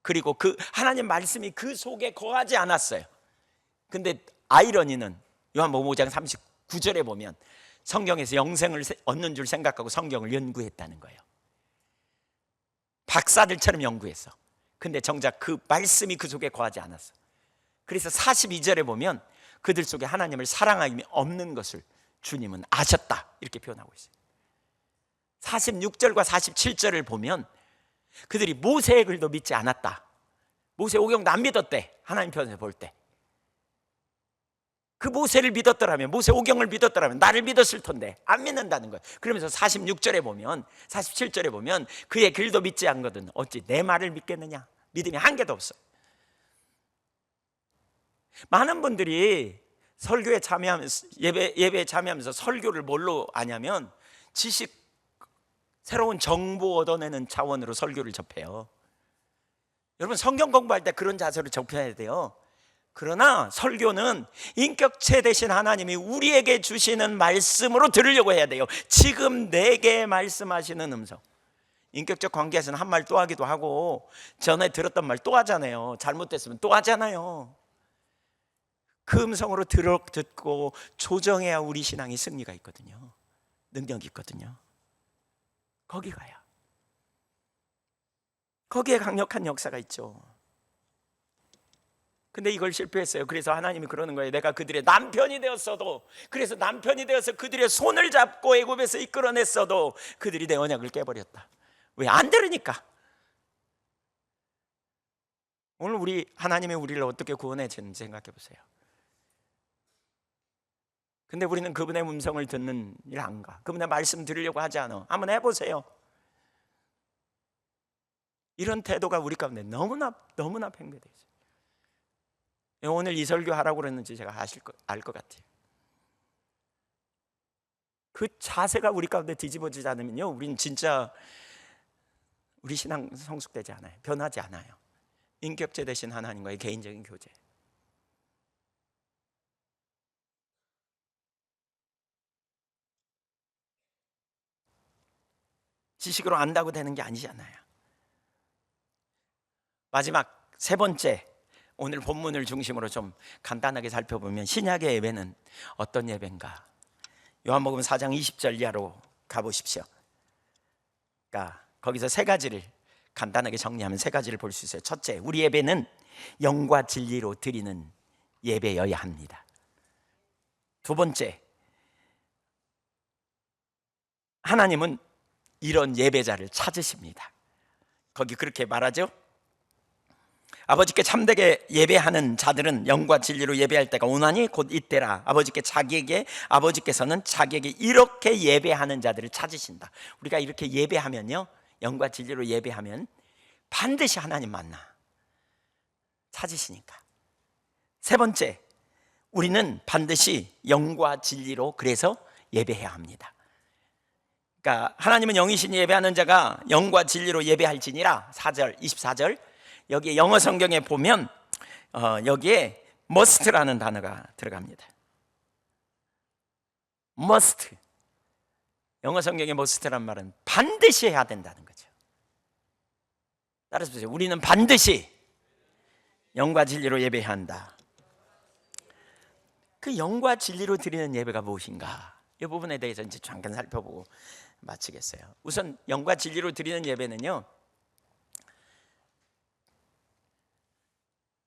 그리고 그 하나님 말씀이 그 속에 거하지 않았어요. 근데 아이러니는 요한복음 5장 39절에 보면 성경에서 영생을 얻는 줄 생각하고 성경을 연구했다는 거예요. 박사들처럼 연구했어. 근데 정작 그 말씀이 그 속에 거하지 않았어. 그래서 42절에 보면 그들 속에 하나님을 사랑함이 없는 것을 주님은 아셨다, 이렇게 표현하고 있어요. 46절과 47절을 보면 그들이 모세의 글도 믿지 않았다. 모세 오경도 안 믿었대. 하나님 편에서 볼 때. 그 모세를 믿었더라면, 모세 오경을 믿었더라면 나를 믿었을 텐데 안 믿는다는 거예요. 그러면서 46절에 보면, 47절에 보면 그의 글도 믿지 않거든 어찌 내 말을 믿겠느냐. 믿음이 한 개도 없어. 많은 분들이 설교에 참여하면서 예배에 참여하면서 설교를 뭘로 아냐면 지식, 새로운 정보 얻어내는 차원으로 설교를 접해요. 여러분 성경 공부할 때 그런 자세로 접해야 돼요. 그러나 설교는 인격체 되신 하나님이 우리에게 주시는 말씀으로 들으려고 해야 돼요. 지금 내게 말씀하시는 음성. 인격적 관계에서는 한 말 또 하기도 하고 전에 들었던 말 또 하잖아요. 잘못됐으면 또 하잖아요. 그 음성으로 듣고 조정해야 우리 신앙이 승리가 있거든요. 능력이 있거든요. 거기 가야. 거기에 강력한 역사가 있죠. 근데 이걸 실패했어요. 그래서 하나님이 그러는 거예요. 내가 그들의 남편이 되었어도, 그래서 남편이 되어서 그들의 손을 잡고 애굽에서 이끌어냈어도 그들이 내 언약을 깨버렸다. 왜? 안 들으니까. 오늘 하나님이 우리를 어떻게 구원해 주는지 생각해 보세요. 근데 우리는 그분의 음성을 듣는 일 안 가. 그분의 말씀 들으려고 하지 않아. 한번 해보세요. 이런 태도가 우리 가운데 너무나 팽배되어 있어요. 오늘 이 설교 하라고 그랬는지 제가 알 것 같아요. 그 자세가 우리 가운데 뒤집어지지 않으면요, 우린 진짜 우리 신앙 성숙되지 않아요. 변하지 않아요. 인격체 되신 하나님과의 개인적인 교제. 지식으로 안다고 되는 게 아니잖아요. 마지막 세 번째, 오늘 본문을 중심으로 좀 간단하게 살펴보면 신약의 예배는 어떤 예배인가? 요한복음 4장 20절 이하로 가보십시오. 그러니까 거기서 세 가지를 간단하게 정리하면 세 가지를 볼 수 있어요. 첫째, 우리 예배는 영과 진리로 드리는 예배여야 합니다. 두 번째, 하나님은 이런 예배자를 찾으십니다. 거기 그렇게 말하죠. 아버지께 참되게 예배하는 자들은 영과 진리로 예배할 때가 오나니 곧 이때라. 아버지께서는 자기에게 이렇게 예배하는 자들을 찾으신다. 우리가 이렇게 예배하면요, 영과 진리로 예배하면 반드시 하나님 만나 찾으시니까. 세 번째, 우리는 반드시 영과 진리로 그래서 예배해야 합니다. 그러니까 하나님은 영이시니 예배하는 자가 영과 진리로 예배할지니라. 4절, 24절. 여기 영어 성경에 보면 여기에 must라는 단어가 들어갑니다. must. 영어 성경의 must란 말은 반드시 해야 된다는 거죠. 따라서 보세요. 우리는 반드시 영과 진리로 예배해야 한다. 그 영과 진리로 드리는 예배가 무엇인가? 이 부분에 대해서 이제 잠깐 살펴보고 마치겠어요. 우선 영과 진리로 드리는 예배는요,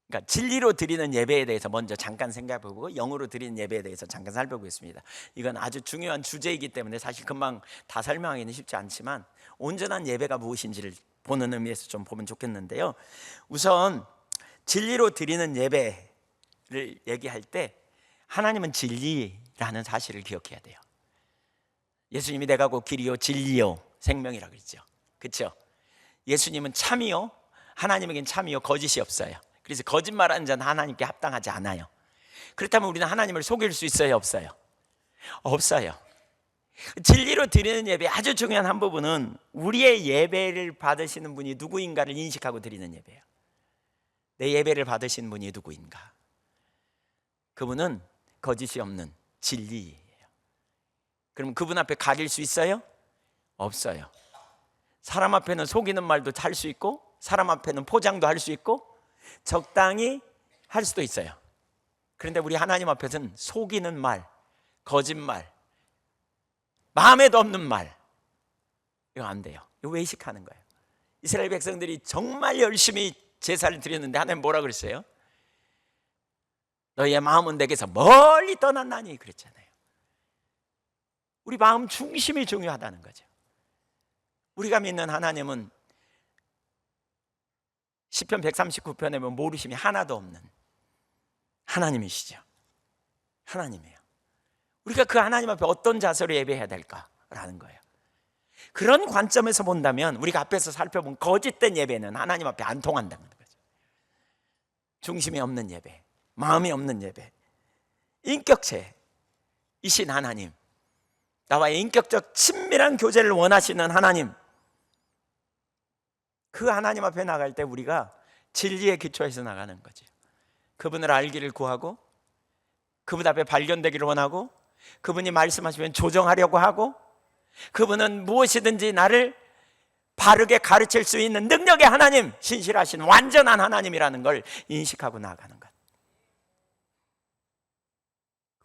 그러니까 진리로 드리는 예배에 대해서 먼저 잠깐 생각해보고 영으로 드리는 예배에 대해서 잠깐 살펴보겠습니다. 이건 아주 중요한 주제이기 때문에 사실 금방 다 설명하기는 쉽지 않지만 온전한 예배가 무엇인지를 보는 의미에서 좀 보면 좋겠는데요. 우선 진리로 드리는 예배를 얘기할 때 하나님은 진리라는 사실을 기억해야 돼요. 예수님이 내가 곧 길이요 진리요 생명이라고 그랬죠. 그렇죠? 예수님은 참이요, 하나님에겐 참이요 거짓이 없어요. 그래서 거짓말하는 자는 하나님께 합당하지 않아요. 그렇다면 우리는 하나님을 속일 수 있어요, 없어요? 없어요. 진리로 드리는 예배 아주 중요한 한 부분은 우리의 예배를 받으시는 분이 누구인가를 인식하고 드리는 예배예요. 내 예배를 받으신 분이 누구인가? 그분은 거짓이 없는 진리예요. 그럼 그분 앞에 가릴 수 있어요? 없어요. 사람 앞에는 속이는 말도 할 수 있고, 사람 앞에는 포장도 할 수 있고, 적당히 할 수도 있어요. 그런데 우리 하나님 앞에서는 속이는 말, 거짓말, 마음에도 없는 말, 이거 안 돼요. 이거 외식하는 거예요. 이스라엘 백성들이 정말 열심히 제사를 드렸는데 하나님 뭐라 그랬어요? 너희의 마음은 내게서 멀리 떠났나니 그랬잖아요. 우리 마음 중심이 중요하다는 거죠. 우리가 믿는 하나님은 시편 139편에 보면 모르심이 하나도 없는 하나님이시죠. 하나님이에요. 우리가 그 하나님 앞에 어떤 자세로 예배해야 될까라는 거예요. 그런 관점에서 본다면 우리가 앞에서 살펴본 거짓된 예배는 하나님 앞에 안 통한다는 거죠. 중심이 없는 예배, 마음이 없는 예배, 인격체이신 하나님, 나와의 인격적 친밀한 교제를 원하시는 하나님, 그 하나님 앞에 나갈 때 우리가 진리의 기초에서 나가는 거죠. 그분을 알기를 구하고, 그분 앞에 발견되기를 원하고, 그분이 말씀하시면 조정하려고 하고, 그분은 무엇이든지 나를 바르게 가르칠 수 있는 능력의 하나님, 신실하신 완전한 하나님이라는 걸 인식하고 나아가는 것.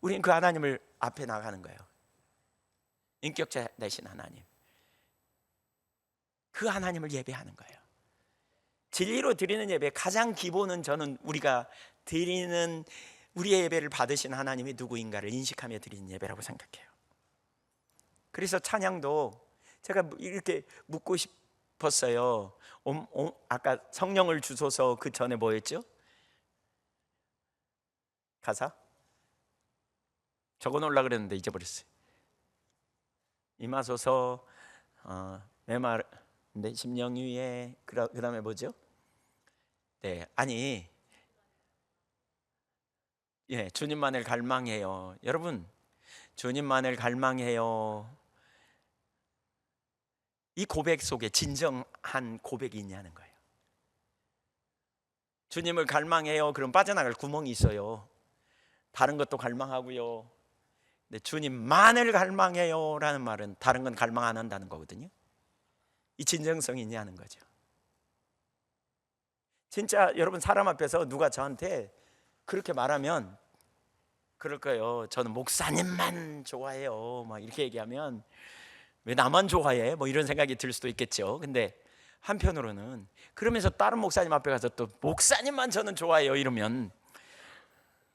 우리는 그 하나님을 앞에 나가는 거예요. 인격자 되신 하나님, 그 하나님을 예배하는 거예요. 진리로 드리는 예배 가장 기본은 저는 우리가 드리는 우리의 예배를 받으신 하나님이 누구인가를 인식하며 드리는 예배라고 생각해요. 그래서 찬양도 제가 이렇게 묻고 싶었어요. 아까 성령을 주소서, 그 전에 뭐였죠? 가사? 적어놓으려고 그랬는데 잊어버렸어요. 임하소서, 메마른데 심령 위에, 그 다음에 뭐죠? 네, 아니, 예, 주님만을 갈망해요. 여러분, 주님만을 갈망해요. 이 고백 속에 진정한 고백이 있냐는 거예요. 주님을 갈망해요. 그럼 빠져나갈 구멍이 있어요. 다른 것도 갈망하고요. 근데 주님만을 갈망해요 라는 말은 다른 건 갈망 안 한다는 거거든요. 이 진정성이 있냐는 거죠. 진짜 여러분, 사람 앞에서 누가 저한테 그렇게 말하면 그럴 거예요. 저는 목사님만 좋아해요 막 이렇게 얘기하면, 왜 나만 좋아해? 뭐 이런 생각이 들 수도 있겠죠. 근데 한편으로는 그러면서 다른 목사님 앞에 가서 또 목사님만 저는 좋아해요 이러면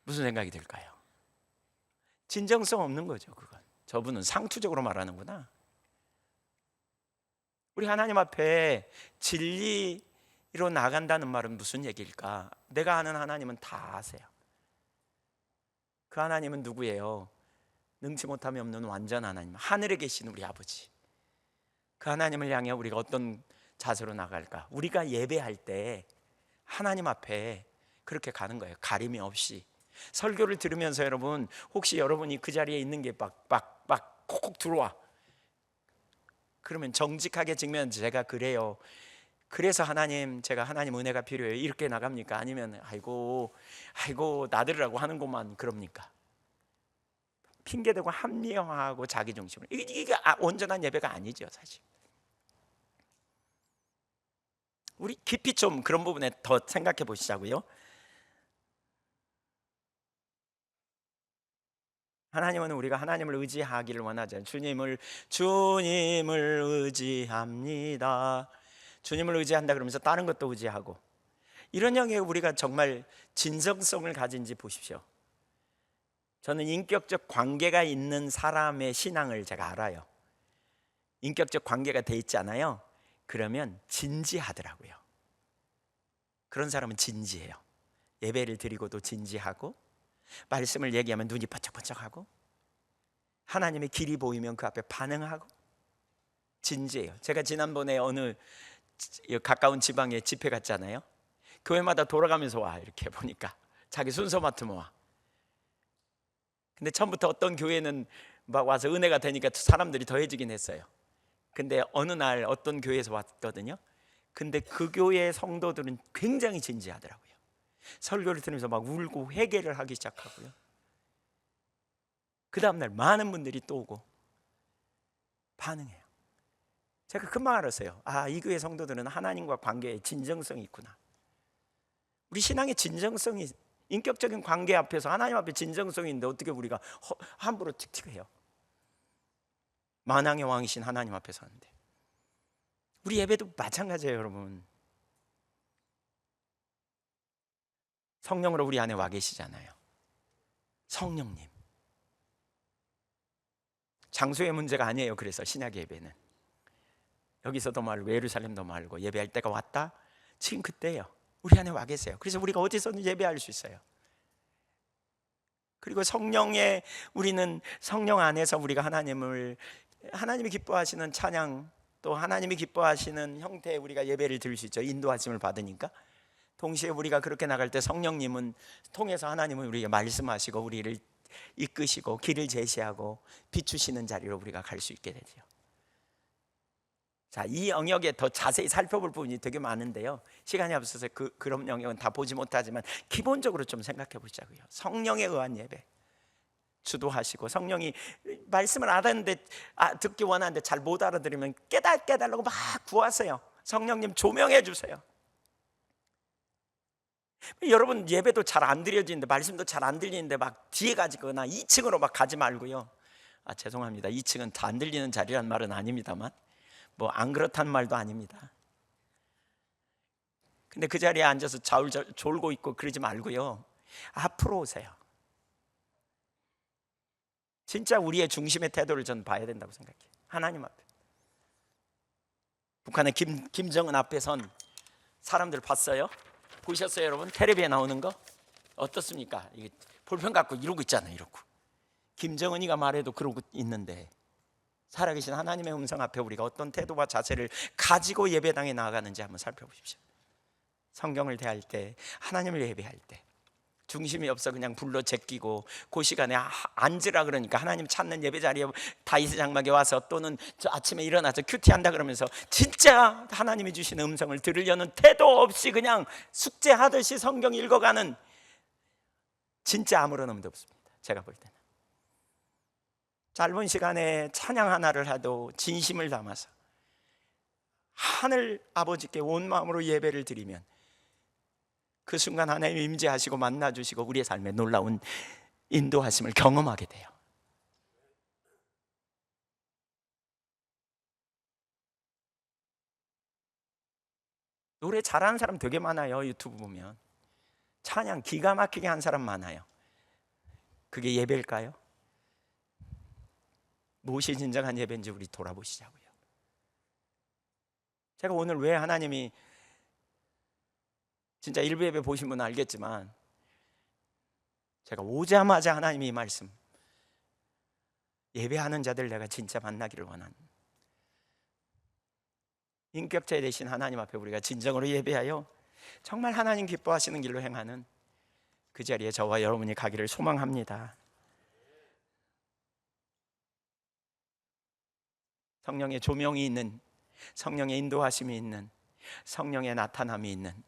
무슨 생각이 들까요? 진정성 없는 거죠. 그건 저분은 상투적으로 말하는구나. 우리 하나님 앞에 진리로 나간다는 말은 무슨 얘기일까? 내가 아는 하나님은 다 아세요. 그 하나님은 누구예요? 능치 못함이 없는 완전 하나님, 하늘에 계신 우리 아버지. 그 하나님을 향해 우리가 어떤 자세로 나갈까? 우리가 예배할 때 하나님 앞에 그렇게 가는 거예요. 가림이 없이. 설교를 들으면서 여러분, 혹시 여러분이 그 자리에 있는 게 막 콕콕 들어와, 그러면 정직하게 증명, 제가 그래요, 그래서 하나님, 제가 하나님 은혜가 필요해요, 이렇게 나갑니까? 아니면 아이고 나들으라고 하는것만 그럽니까? 핑계대고 합리화하고 자기중심을, 이게 온전한 예배가 아니죠 사실. 우리 깊이 좀 그런 부분에 더 생각해 보시자고요. 하나님은 우리가 하나님을 의지하기를 원하죠. 주님을 의지합니다. 주님을 의지한다 그러면서 다른 것도 의지하고, 이런 영역에 우리가 정말 진정성을 가진지 보십시오. 저는 인격적 관계가 있는 사람의 신앙을 제가 알아요. 인격적 관계가 돼 있잖아요. 그러면 진지하더라고요. 그런 사람은 진지해요. 예배를 드리고도 진지하고, 말씀을 얘기하면 눈이 번쩍번쩍하고, 하나님의 길이 보이면 그 앞에 반응하고, 진지해요. 제가 지난번에 어느 가까운 지방에 집회 갔잖아요. 교회마다 돌아가면서 와, 이렇게 보니까 자기 순서 맡으면 와. 근데 처음부터 어떤 교회는 막 와서 은혜가 되니까 사람들이 더해지긴 했어요. 근데 어느 날 어떤 교회에서 왔거든요. 근데 그 교회의 성도들은 굉장히 진지하더라고요. 설교를 들으면서 막 울고 회개를 하기 시작하고요. 그 다음날 많은 분들이 또 오고 반응해요. 제가 금방 알았어요. 아, 이 교회 성도들은 하나님과 관계에 진정성이 있구나. 우리 신앙의 진정성이, 인격적인 관계 앞에서 하나님 앞에 진정성이 있는데 어떻게 우리가 함부로 틱틱해요? 만왕의 왕이신 하나님 앞에서 하는데. 우리 예배도 마찬가지예요, 여러분. 성령으로 우리 안에 와 계시잖아요. 성령님. 장소의 문제가 아니에요. 그래서 신약 예배는 여기서도 말고 예루살렘도 말고 예배할 때가 왔다. 지금 그때예요. 우리 안에 와 계세요. 그래서 우리가 어디서든 예배할 수 있어요. 그리고 성령의, 우리는 성령 안에서 우리가 하나님이 기뻐하시는 찬양, 또 하나님이 기뻐하시는 형태의 우리가 예배를 드릴 수 있죠. 인도하심을 받으니까. 동시에 우리가 그렇게 나갈 때 성령님은 통해서 하나님은 우리에게 말씀하시고 우리를 이끄시고 길을 제시하고 비추시는 자리로 우리가 갈 수 있게 되죠. 자, 이 영역에 더 자세히 살펴볼 부분이 되게 많은데요. 시간이 없어서 그런 영역은 다 보지 못하지만 기본적으로 좀 생각해 보자고요. 성령에 의한 예배 주도하시고, 성령이 말씀을 알았는데 듣기 원하는데 잘 못 알아들으면 깨달라고 막 구하세요. 성령님 조명해 주세요. 여러분 예배도 잘 안 드려지는데, 말씀도 잘 안 들리는데 막 뒤에 가지거나 2층으로 막 가지 말고요. 죄송합니다. 2층은 다 안 들리는 자리란 말은 아닙니다만, 뭐 안 그렇다는 말도 아닙니다. 근데 그 자리에 앉아서 졸고 있고 그러지 말고요. 앞으로 오세요. 진짜 우리의 중심의 태도를 저는 봐야 된다고 생각해요. 하나님 앞에. 북한의 김정은 앞에 선 사람들 봤어요? 보셨어요, 여러분? 텔레비에 나오는 거 어떻습니까? 이게 볼펜 갖고 이러고 있잖아요, 이러고. 김정은이가 말해도 그러고 있는데, 살아계신 하나님의 음성 앞에 우리가 어떤 태도와 자세를 가지고 예배당에 나아가는지 한번 살펴보십시오. 성경을 대할 때, 하나님을 예배할 때 중심이 없어 그냥 불러 제끼고 그 시간에 앉으라 그러니까 하나님 찾는 예배 자리에 다윗의 장막에 와서, 또는 저 아침에 일어나서 큐티한다 그러면서 진짜 하나님이 주시는 음성을 들으려는 태도 없이 그냥 숙제하듯이 성경 읽어가는, 진짜 아무런 의미도 없습니다. 제가 볼 때는 짧은 시간에 찬양 하나를 해도 진심을 담아서 하늘 아버지께 온 마음으로 예배를 드리면 그 순간 하나님이 임재하시고 만나주시고 우리의 삶에 놀라운 인도하심을 경험하게 돼요. 노래 잘하는 사람 되게 많아요. 유튜브 보면 찬양 기가 막히게 한 사람 많아요. 그게 예배일까요? 무엇이 진정한 예배인지 우리 돌아보시자고요. 제가 오늘 왜 하나님이, 진짜 일부 예배 보신 분은 알겠지만 제가 오자마자 하나님이 이 말씀, 예배하는 자들 내가 진짜 만나기를 원하는, 인격체 되신 하나님 앞에 우리가 진정으로 예배하여 정말 하나님 기뻐하시는 길로 행하는 그 자리에 저와 여러분이 가기를 소망합니다. 성령의 조명이 있는, 성령의 인도하심이 있는, 성령의 나타남이 있는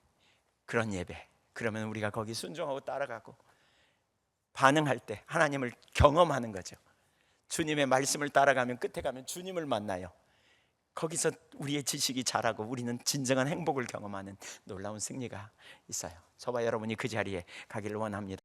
그런 예배, 그러면 우리가 거기 순종하고 따라가고 반응할 때 하나님을 경험하는 거죠. 주님의 말씀을 따라가면 끝에 가면 주님을 만나요. 거기서 우리의 지식이 자라고 우리는 진정한 행복을 경험하는 놀라운 승리가 있어요. 저와 여러분이 그 자리에 가기를 원합니다.